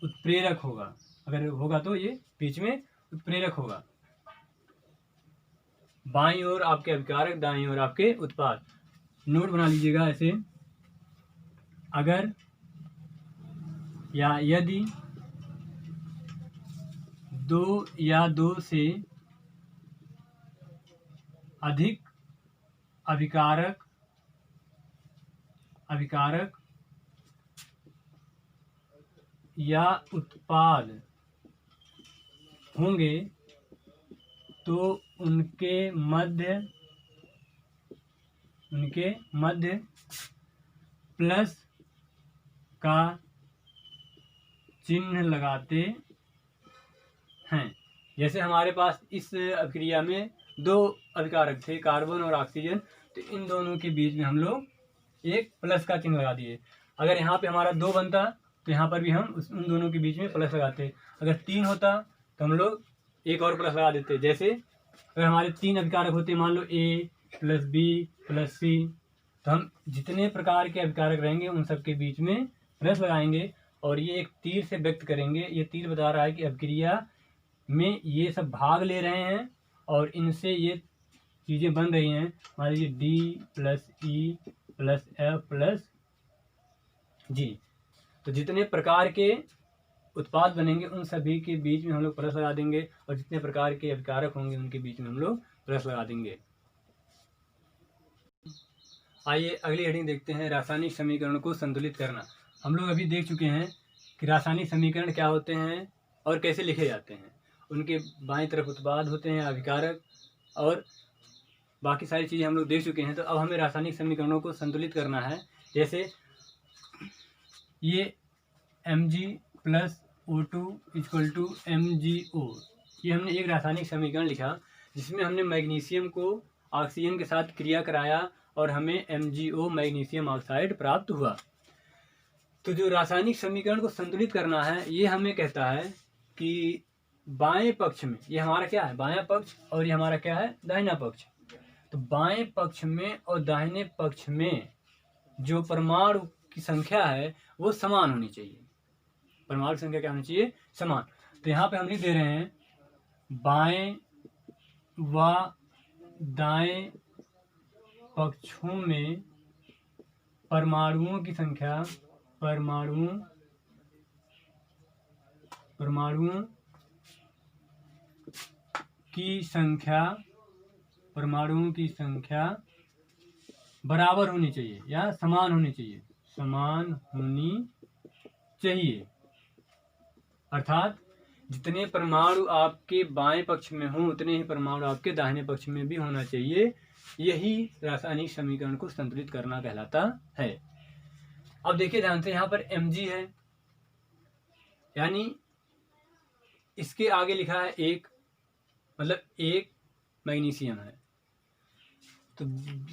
उत्प्रेरक होगा। अगर होगा तो ये बीच में उत्प्रेरक होगा। बाईं ओर आपके अभिकारक, दाईं ओर आपके उत्पाद। नोट बना लीजिएगा ऐसे, अगर या यदि दो या दो से अधिक अभिकारक या उत्पाद होंगे तो उनके मध्य प्लस का चिन्ह लगाते हैं। जैसे हमारे पास इस अभिक्रिया में दो अभिकारक थे, कार्बन और ऑक्सीजन, तो इन दोनों के बीच में हम लोग एक प्लस का चिन्ह लगा दिए। अगर यहाँ पे हमारा 2 बनता तो यहाँ पर भी हम उन दोनों के बीच में प्लस लगाते। अगर 3 होता तो हम लोग एक और प्लस लगा देते। जैसे अगर हमारे 3 अभिकारक होते, मान लो A plus B plus C, तो हम जितने प्रकार के अभिकारक रहेंगे उन सब के बीच में प्लस लगाएंगे, और ये एक तीर से व्यक्त करेंगे। ये तीर बता रहा है कि अभिक्रिया में ये सब भाग ले रहे हैं और इनसे ये चीज़ें बन रही हैं। मान लीजिए D plus E plus F plus G। तो जितने प्रकार के उत्पाद बनेंगे उन सभी के बीच में हम लोग प्लस लगा देंगे, और जितने प्रकार के अभिकारक होंगे उनके बीच में हम लोग प्लस लगा देंगे। आइए अगली हेडिंग देखते हैं, रासायनिक समीकरण को संतुलित करना। हम लोग अभी देख चुके हैं कि रासायनिक समीकरण क्या होते हैं और कैसे लिखे जाते हैं। उनके बाईं तरफ उत्पाद होते हैं, अभिकारक, और बाकी सारी चीज़ें हम लोग देख चुके हैं। तो अब हमें रासायनिक समीकरणों को संतुलित करना है। जैसे ये Mg plus O2 equal to MgO, ये हमने एक रासायनिक समीकरण लिखा जिसमें हमने मैग्नीशियम को ऑक्सीजन के साथ क्रिया कराया और हमें MgO मैग्नीशियम ऑक्साइड प्राप्त हुआ। तो जो रासायनिक समीकरण को संतुलित करना है, ये हमें कहता है कि बाएं पक्ष में, ये हमारा क्या है? बायां पक्ष, और ये हमारा क्या है? दाहिना पक्ष। तो बाएं पक्ष में और दाहिने पक्ष में जो परमाणु की संख्या है वो समान होनी चाहिए। परमाणु की संख्या क्या होनी चाहिए? समान। तो यहाँ पे हम लिख दे रहे हैं बाएं व दाएं पक्षों में परमाणुओं की संख्या, परमाणुओं की संख्या बराबर होनी चाहिए या समान होनी चाहिए। अर्थात जितने परमाणु आपके बाएं पक्ष में हों उतने ही परमाणु आपके दाहिने पक्ष में भी होना चाहिए। यही रासायनिक समीकरण को संतुलित करना कहलाता है। अब देखिए ध्यान से, यहाँ पर Mg है, यानी इसके आगे लिखा है 1, मतलब 1 मैग्नीशियम है। तो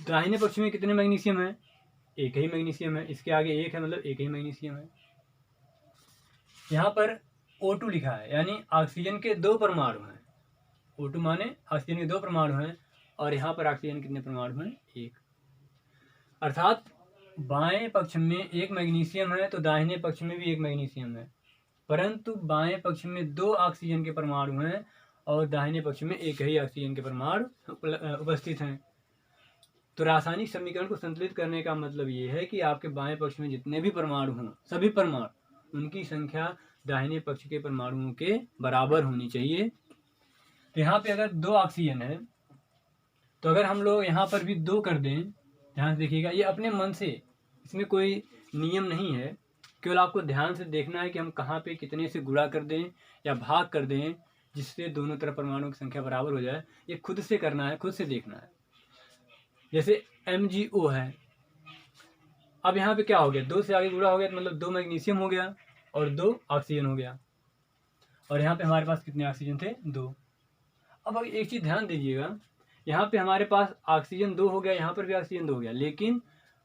दाहिने पक्ष में कितने मैग्नीशियम है? एक ही मैग्नीशियम है। इसके आगे 1 है, मतलब एक ही मैग्नीशियम है। यहाँ पर O2 लिखा है, यानी ऑक्सीजन के 2 परमाणु हैं। O2 माने ऑक्सीजन के 2 परमाणु हैं, और यहाँ पर ऑक्सीजन कितने परमाणु हैं? 1। अर्थात बाएं पक्ष में 1 मैग्नीशियम है तो दाहिने पक्ष में भी 1 मैग्नीशियम है, परंतु बाएं पक्ष में 2 ऑक्सीजन के परमाणु हैं और दाहिने पक्ष में एक ही ऑक्सीजन के परमाणु उपस्थित हैं। तो रासायनिक समीकरण को संतुलित करने का मतलब ये है कि आपके बाएं पक्ष में जितने भी परमाणु हों, सभी परमाणु, उनकी संख्या दाहिने पक्ष के परमाणुओं के बराबर होनी चाहिए। तो यहाँ पे अगर 2 ऑक्सीजन है तो अगर हम लोग यहाँ पर भी 2 कर दें, ध्यान से देखिएगा, ये अपने मन से, इसमें कोई नियम नहीं है केवल आपको ध्यान से देखना है कि हम कहाँ पे कितने से गुणा कर दें या भाग कर दें जिससे दोनों तरफ परमाणुओं की संख्या बराबर हो जाए। ये खुद से करना है, खुद से देखना है। जैसे MgO है, अब यहाँ पे क्या हो गया, 2 से आगे गुणा हो गया तो मतलब 2 मैग्नीशियम हो गया और 2 ऑक्सीजन हो गया। और यहाँ पे हमारे पास कितने ऑक्सीजन थे, 2। अब एक चीज़ ध्यान दीजिएगा, यहाँ पे हमारे पास ऑक्सीजन 2 हो गया, यहाँ पर भी ऑक्सीजन 2 हो गया, लेकिन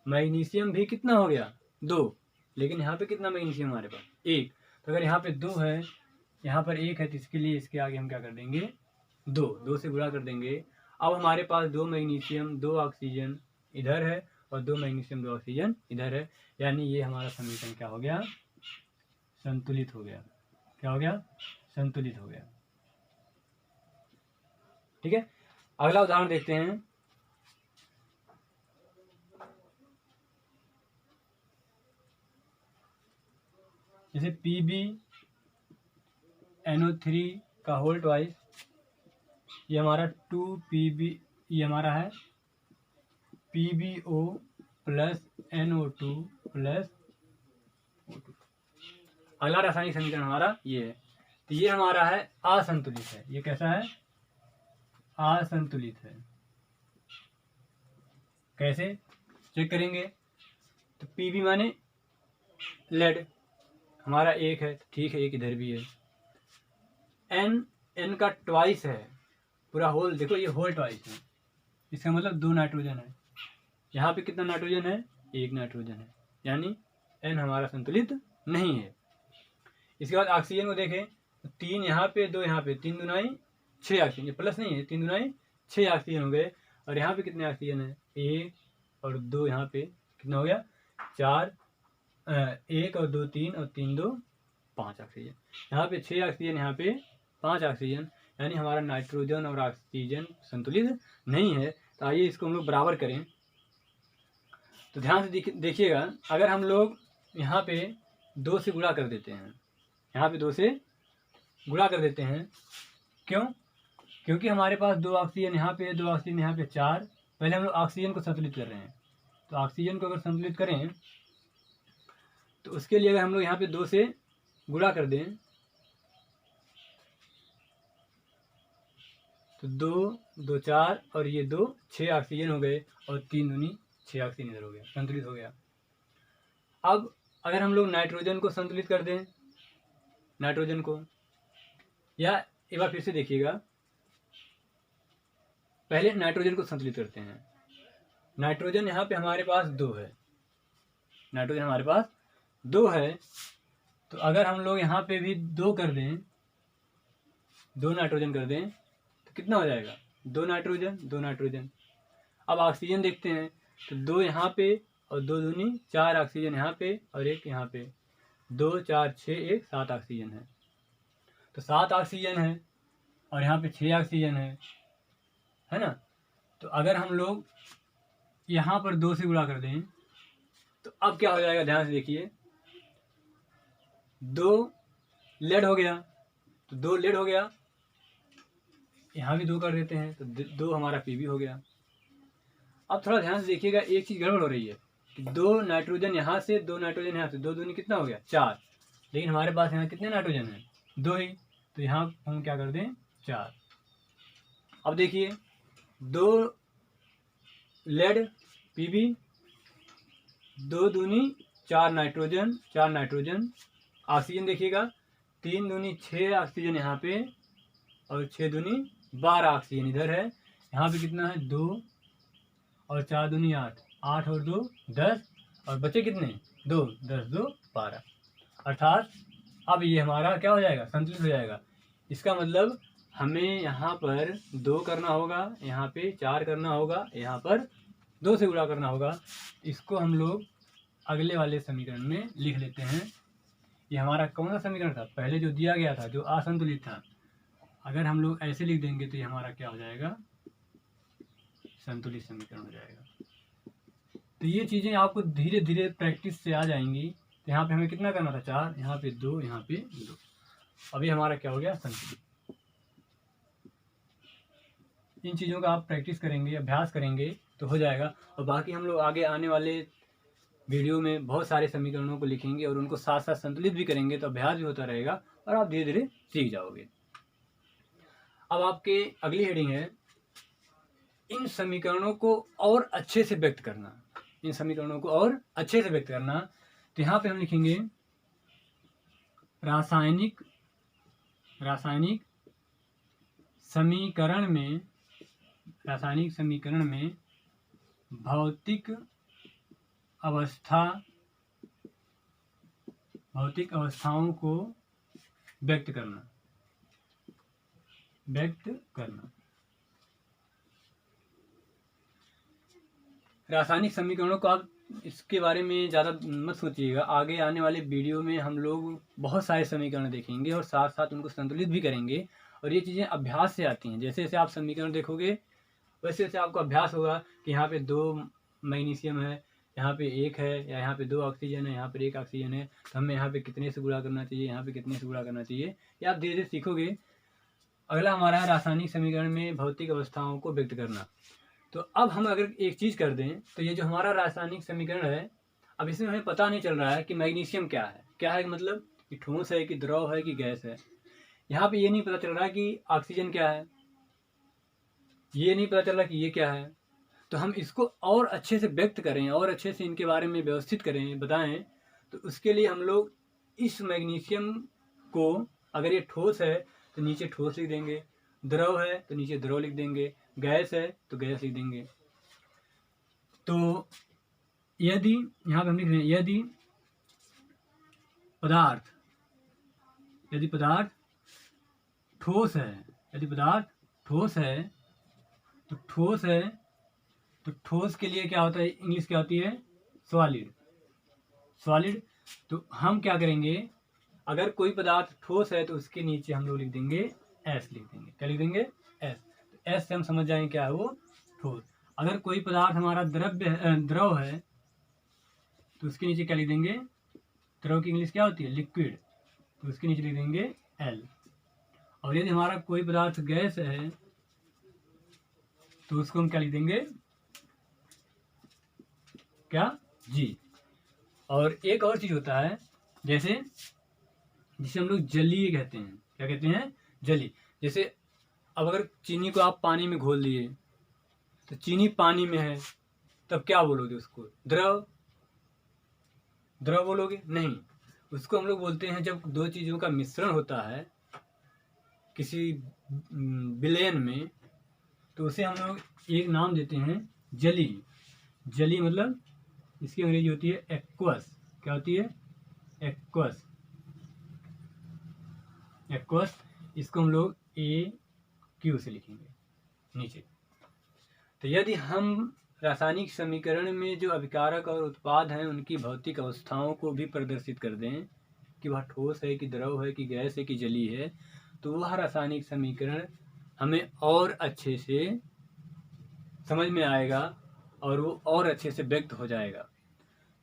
मैग्नीशियम भी कितना हो गया, 2। लेकिन यहाँ पे कितना मैग्नीशियम हमारे पास, 1। तो अगर यहाँ पे 2 है, यहाँ पर 1 है, तो इसके लिए इसके आगे हम क्या कर देंगे, 2 से गुणा कर देंगे। अब हमारे पास 2 मैग्नीशियम 2 ऑक्सीजन इधर है और 2 मैग्नीशियम 2 ऑक्सीजन इधर है, यानी ये हमारा समीकरण क्या हो गया, संतुलित हो गया। क्या हो गया, संतुलित हो गया। ठीक है, अगला उदाहरण देखते हैं। जैसे PbNO3 का होल ट्वाइस, ये हमारा 2Pb, ये हमारा है PbO plus NO2 plus O2। अगला रासायनिक समीकरण हमारा ये है। तो ये हमारा है असंतुलित है। ये कैसा है, असंतुलित है। कैसे चेक करेंगे, तो Pb माने लेड, हमारा 1 है, ठीक है, 1 इधर भी है। N का ट्वाइस है, पूरा होल, देखो ये होल ट्वाइस है, इसका मतलब 2 नाइट्रोजन है। यहाँ पे कितना नाइट्रोजन है, 1 नाइट्रोजन है, यानी N हमारा संतुलित नहीं है। इसके बाद ऑक्सीजन को देखें, तो 3 यहाँ पे, 2 यहाँ पे, 3 दूनाई 6 ऑक्सीजन, ये प्लस नहीं है, 3 दूनाई 6 ऑक्सीजन हो गए। और यहाँ पे कितने ऑक्सीजन है, 1 और 2, यहाँ पे कितना हो गया, 4, 1 और 2 3 और 3 2 5 ऑक्सीजन। यहाँ पे 6 ऑक्सीजन, यहाँ पे 5 ऑक्सीजन, यानी हमारा नाइट्रोजन और ऑक्सीजन संतुलित नहीं है। तो आइए इसको हम लोग बराबर करें। तो ध्यान से देखिएगा, अगर हम लोग यहाँ पे 2 से गुणा कर देते हैं, यहाँ पे 2 से गुणा कर देते हैं, क्यों, क्योंकि हमारे पास 2 ऑक्सीजन यहाँ पे, 2 ऑक्सीजन यहाँ पे, 4। पहले हम लोग ऑक्सीजन को संतुलित कर रहे हैं, तो ऑक्सीजन को अगर संतुलित करें तो उसके लिए अगर हम लोग यहाँ पे 2 से गुणा कर दें तो 2 2 4 और ये 2 6 ऑक्सीजन हो गए और 3 दूनी 6 ऑक्सीजन इधर हो गया, संतुलित हो गया। अब अगर हम लोग नाइट्रोजन को संतुलित कर दें, नाइट्रोजन को, या एक बार फिर से देखिएगा, पहले नाइट्रोजन को संतुलित करते हैं। नाइट्रोजन यहाँ पे हमारे पास 2 है, नाइट्रोजन हमारे पास 2 है, तो अगर हम लोग यहाँ पे भी 2 कर दें, 2 नाइट्रोजन कर दें, तो कितना हो जाएगा, 2 नाइट्रोजन 2 नाइट्रोजन। अब ऑक्सीजन देखते हैं, तो 2 यहाँ पे और 2 दूनी 4 ऑक्सीजन यहाँ पे और 1 यहाँ पे, 2 4 6 1 7 ऑक्सीजन है। तो 7 ऑक्सीजन है और यहाँ पे 6 ऑक्सीजन है ना। तो अगर हम लोग यहाँ पर 2 से गुणा कर दें तो अब क्या हो जाएगा, ध्यान से देखिए, 2 लेड हो गया, तो 2 लेड हो गया, यहाँ भी 2 कर देते हैं तो 2 हमारा Pb हो गया। अब थोड़ा ध्यान से देखिएगा, एक चीज़ गड़बड़ हो रही है कि 2 नाइट्रोजन यहाँ से, 2 नाइट्रोजन यहाँ से, 2 दूनी कितना हो गया, 4, लेकिन हमारे पास यहाँ कितने नाइट्रोजन हैं, 2 ही, तो यहाँ हम क्या कर दें, 4। अब देखिए 2 लेड Pb, 2 दूनी 4 नाइट्रोजन, 4 नाइट्रोजन। ऑक्सीजन देखिएगा, 3 दूनी 6 ऑक्सीजन यहाँ पे और 6 दूनी 12 ऑक्सीजन इधर है। यहाँ पे कितना है, 2 और 4 दूनी 8, 8 और 2 10 और बचे कितने, 2, 10 2 12, अर्थात अब ये हमारा क्या हो जाएगा, संतुलित हो जाएगा। इसका मतलब हमें यहाँ पर 2 करना होगा, यहाँ पे 4 करना होगा, यहाँ पर 2 से गुणा करना होगा। इसको हम लोग अगले वाले समीकरण में लिख लेते हैं। ये हमारा कौन सा समीकरण था, पहले जो दिया गया था, जो असंतुलित था, अगर हम लोग ऐसे लिख देंगे तो ये हमारा क्या हो जाएगा, संतुलित समीकरण हो जाएगा। तो ये चीज़ें आपको धीरे धीरे प्रैक्टिस से आ जाएंगी। तो यहाँ पे हमें कितना करना था, 4, यहाँ पे 2, यहाँ पे 2, अभी हमारा क्या हो गया, संतुलित। इन चीज़ों का आप प्रैक्टिस करेंगे, अभ्यास करेंगे तो हो जाएगा। और बाकी हम लोग आगे आने वाले वीडियो में बहुत सारे समीकरणों को लिखेंगे और उनको साथ साथ संतुलित भी करेंगे तो अभ्यास भी होता रहेगा और आप धीरे धीरे सीख जाओगे। अब आपके अगली हेडिंग है इन समीकरणों को और अच्छे से व्यक्त करना। इन समीकरणों को और अच्छे से व्यक्त करना, तो यहाँ पे हम लिखेंगे रासायनिक समीकरण में भौतिक अवस्थाओं को व्यक्त करना। रासायनिक समीकरणों को आप इसके बारे में ज़्यादा मत सोचिएगा, आगे आने वाले वीडियो में हम लोग बहुत सारे समीकरण देखेंगे और साथ साथ उनको संतुलित भी करेंगे और ये चीज़ें अभ्यास से आती हैं। जैसे जैसे आप समीकरण देखोगे वैसे वैसे आपको अभ्यास होगा कि यहाँ पे 2 मैग्नीशियम है, यहाँ पे 1 है, या यहाँ पे 2 ऑक्सीजन है, यहाँ पर 1 ऑक्सीजन है, तो हमें यहाँ पे कितने से गुणा करना चाहिए, यहाँ पे कितने से गुणा करना चाहिए, ये आप धीरे धीरे सीखोगे। अगला हमारा है रासायनिक समीकरण में भौतिक अवस्थाओं को व्यक्त करना। तो अब हम अगर एक चीज़ कर दें तो ये जो हमारा रासायनिक समीकरण है, अब इसमें हमें पता नहीं चल रहा है कि मैग्नीशियम क्या है मतलब कि ठोस है कि द्रव है कि गैस है। यहाँ पे ये नहीं पता चल रहा है कि ऑक्सीजन क्या है, ये नहीं पता चल रहा कि ये क्या है। तो हम इसको और अच्छे से व्यक्त करें और अच्छे से इनके बारे में व्यवस्थित करें, बताएं, तो उसके लिए हम लोग इस मैग्नीशियम को, अगर ये ठोस है तो नीचे ठोस लिख देंगे, द्रव है तो नीचे द्रव लिख देंगे, गैस है तो गैस लिख देंगे। तो यदि यहाँ पे हम लिख रहे हैं यदि पदार्थ ठोस है तो ठोस के लिए क्या होता है, इंग्लिश क्या होती है, सॉलिड। तो हम क्या करेंगे, अगर कोई पदार्थ ठोस है तो उसके नीचे हम लोग लिख देंगे एस, लिख देंगे, क्या लिख देंगे, एस। तो एस से हम समझ जाएंगे क्या है वो, ठोस। अगर कोई पदार्थ हमारा द्रव है तो उसके नीचे क्या लिख देंगे, द्रव की इंग्लिश क्या होती है, लिक्विड, तो उसके नीचे लिख देंगे एल। और यदि हमारा कोई पदार्थ गैस है तो उसको हम क्या लिख देंगे, क्या, जी। और एक और चीज होता है जैसे जिसे हम लोग जलीय कहते हैं, क्या कहते हैं, जली। जैसे अब अगर चीनी को आप पानी में घोल दिए तो चीनी पानी में है, तब क्या बोलोगे उसको, द्रव बोलोगे, नहीं। उसको हम लोग बोलते हैं जब 2 चीज़ों का मिश्रण होता है किसी विलयन में, तो उसे हम लोग एक नाम देते हैं जली मतलब इसकी अंग्रेजी होती है एक्वस। क्या होती है, एक्वस। इसको हम लोग AQ से लिखेंगे नीचे। तो यदि हम रासायनिक समीकरण में जो अभिकारक और उत्पाद हैं उनकी भौतिक अवस्थाओं को भी प्रदर्शित कर दें कि वह ठोस है कि द्रव है कि गैस है कि जली है, तो वह रासायनिक समीकरण हमें और अच्छे से समझ में आएगा और वो और अच्छे से व्यक्त हो जाएगा।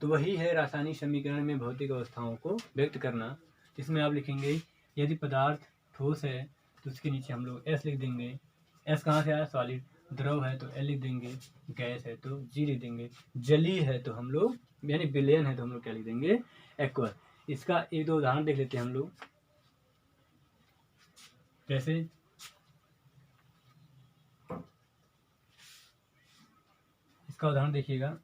तो वही है रासायनिक समीकरण में भौतिक अवस्थाओं को व्यक्त करना। इसमें आप लिखेंगे यदि पदार्थ ठोस है तो उसके नीचे हम लोग एस लिख देंगे, एस कहाँ से आया, सॉलिड। द्रव है तो एल लिख देंगे, गैस है तो जी लिख देंगे, जली है तो हम लोग यानी विलयन है तो हम लोग क्या लिख देंगे, एक्वस। इसका 1-2 उदाहरण देख लेते हैं हम लोग। जैसे इसका उदाहरण देखिएगा,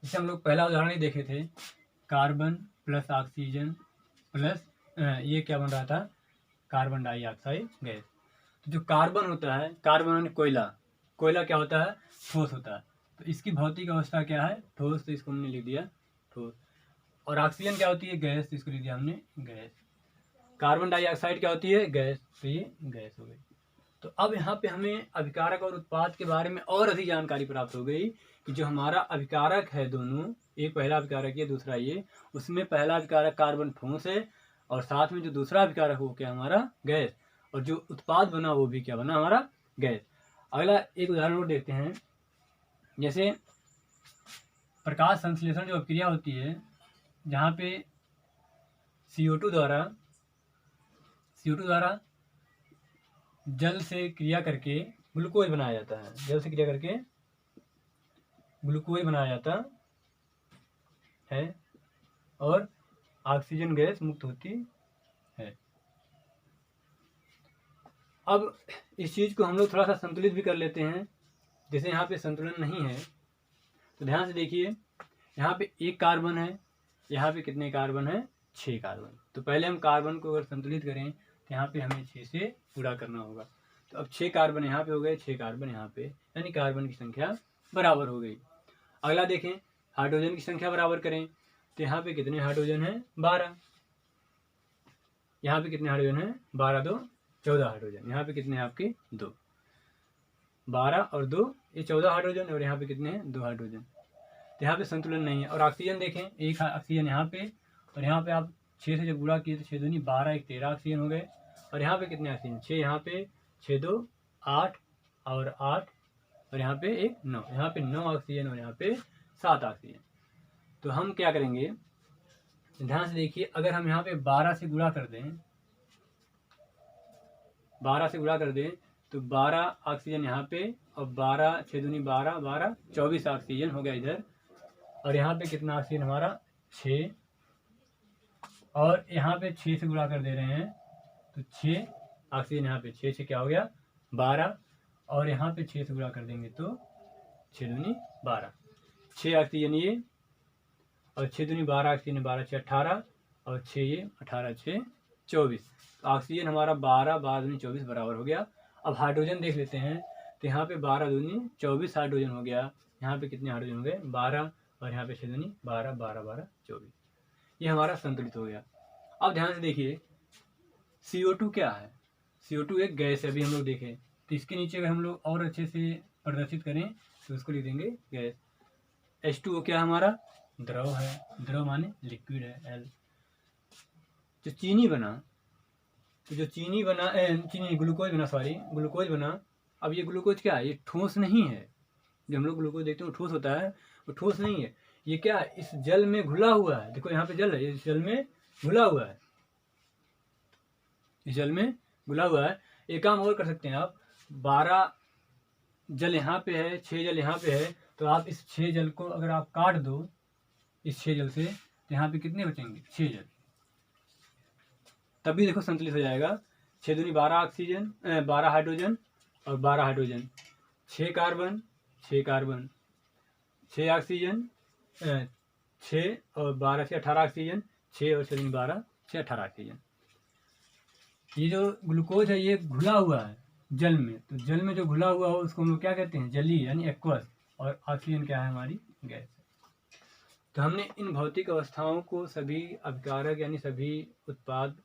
जैसे हम लोग पहला उदाहरण ही देखे थे, कार्बन प्लस ऑक्सीजन प्लस ये क्या बन रहा था, कार्बन डाइऑक्साइड गैस। तो जो कार्बन होता है, कार्बन कोयला क्या होता है, ठोस होता है। तो इसकी भौतिक अवस्था क्या है, ठोस, तो इसको हमने लिख दिया ठोस। और ऑक्सीजन क्या होती है, गैस, तो इसको लिख दिया हमने गैस। कार्बन डाइऑक्साइड क्या होती है, गैस, तो ये गैस हो गई। तो अब यहाँ पे हमें अभिकारक और उत्पाद के बारे में और अधिक जानकारी प्राप्त हो गई कि जो हमारा अभिकारक है दोनों, एक पहला अभिकारक ये, दूसरा ये, उसमें पहला अभिकारक कार्बन ठोस है और साथ में जो दूसरा अभिकारक हो क्या हमारा, गैस, और जो उत्पाद बना वो भी क्या बना, हमारा गैस। अगला एक उदाहरण और देखते हैं। जैसे प्रकाश संश्लेषण जो अभिक्रिया होती है, जहाँ पे CO2 द्वारा जल से क्रिया करके ग्लूकोज बनाया जाता है, जल से क्रिया करके ग्लूकोज बनाया जाता है और ऑक्सीजन गैस मुक्त होती है। अब इस चीज़ को हम लोग थोड़ा सा संतुलित भी कर लेते हैं। जैसे यहाँ पे संतुलन नहीं है तो ध्यान से देखिए, यहाँ पे एक कार्बन है, यहाँ पे कितने कार्बन है, 6 कार्बन। तो पहले हम कार्बन को अगर संतुलित करें तो यहाँ पे हमें 6 से पूरा करना होगा। तो अब 6 कार्बन यहाँ पे हो गए, 6 कार्बन यहाँ पे, यानी कार्बन की संख्या बराबर हो गई। अगला देखें, हाइड्रोजन की संख्या बराबर करें तो यहाँ पे कितने हाइड्रोजन है, 12। यहाँ पे कितने हाइड्रोजन है, 12 2 14 हाइड्रोजन। यहाँ पे कितने हैं आपके, 2। 12 और 2 ये 14 हाइड्रोजन, और यहाँ पे कितने हैं, 2 हाइड्रोजन। तो यहाँ पे संतुलन नहीं है। और ऑक्सीजन देखें, एक ऑक्सीजन यहाँ पे, और यहाँ पे आप 6 से जब गुणा किए तो 6 दूनी 12, 1 13 ऑक्सीजन हो गए। और यहाँ पे कितने ऑक्सीजन, 6 यहाँ पे, 6 2 8 और 8, और यहाँ पे 1 9, यहाँ पे 9 ऑक्सीजन और यहाँ पे 7 ऑक्सीजन। तो हम क्या करेंगे, ध्यान से देखिए, अगर हम यहाँ पे 12 से गुणा कर दें, 12 से गुणा कर दें तो 12 ऑक्सीजन यहाँ पे, और 12 6 दूनी 12 12 24 ऑक्सीजन हो गया इधर। और यहाँ पे कितना ऑक्सीजन हमारा, 6, और यहाँ पे 6 से गुणा कर दे रहे हैं तो 6 ऑक्सीजन यहाँ पे, 6 से क्या हो गया, 12, और यहाँ पे 6 से गुणा कर देंगे तो 6 दूनी 12, 6 ऑक्सीजन ये, और 6 दूनी 12 ऑक्सीजन, 12 6 18, और 6 ये 18 6 24। तो ऑक्सीजन हमारा 12 12 दूनी 24 बराबर हो गया। अब हाइड्रोजन देख लेते हैं, तो यहाँ पे 12 दूनी 24 हाइड्रोजन हो गया। यहाँ पे कितने हाइड्रोजन हो गए, 12, और यहाँ पे 6 दूनी 12 12 12 24। ये हमारा संतुलित हो गया। अब ध्यान से देखिए, CO2 क्या है, CO2 एक गैस है, अभी हम लोग देखें। तो इसके नीचे अगर हम लोग और अच्छे से प्रदर्शित करें तो उसको लिख देंगे गैस। H2O क्या है हमारा, द्रव है, द्रव माने लिक्विड है, L। जो चीनी बना, तो जो चीनी बना, चीनी ग्लूकोज बना, सॉरी ग्लूकोज बना। अब ये ग्लूकोज क्या है, ये ठोस नहीं है। जो हम लोग ग्लूकोज देखते हैं वो ठोस होता है, वो ठोस नहीं है। ये क्या है, इस जल में घुला हुआ है। देखो यहाँ पे जल है, इस जल में घुला हुआ है, इस जल में घुला हुआ है। एक काम और कर सकते हैं आप, 12 जल यहाँ पे है, 6 जल यहाँ पे है, तो आप इस 6 जल को अगर आप काट दो इस 6 जल से, तो यहाँ पे कितने बचेंगे, 6 जल। तभी देखो संतुलित हो जाएगा। 6 दूनी 12 ऑक्सीजन, 12 हाइड्रोजन और 12 हाइड्रोजन, 6 कार्बन 6 कार्बन, 6 ऑक्सीजन, 6 और 12 से 18 ऑक्सीजन, 6 और 6 दूनी 12 6 18 ऑक्सीजन। ये जो ग्लूकोज है ये घुला हुआ है जल में, तो जल में जो घुला हुआ हो उसको हम लोग क्या कहते हैं, जलीय यानी एक्वस। और ऑक्सीजन क्या है, हमारी गैस। तो हमने इन भौतिक अवस्थाओं को सभी अभिकारक यानी सभी उत्पाद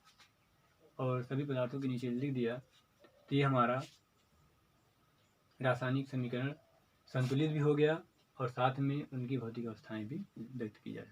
और सभी पदार्थों के नीचे लिख दिया। तो ये हमारा रासायनिक समीकरण संतुलित भी हो गया और साथ में उनकी भौतिक अवस्थाएं भी व्यक्त की जाए।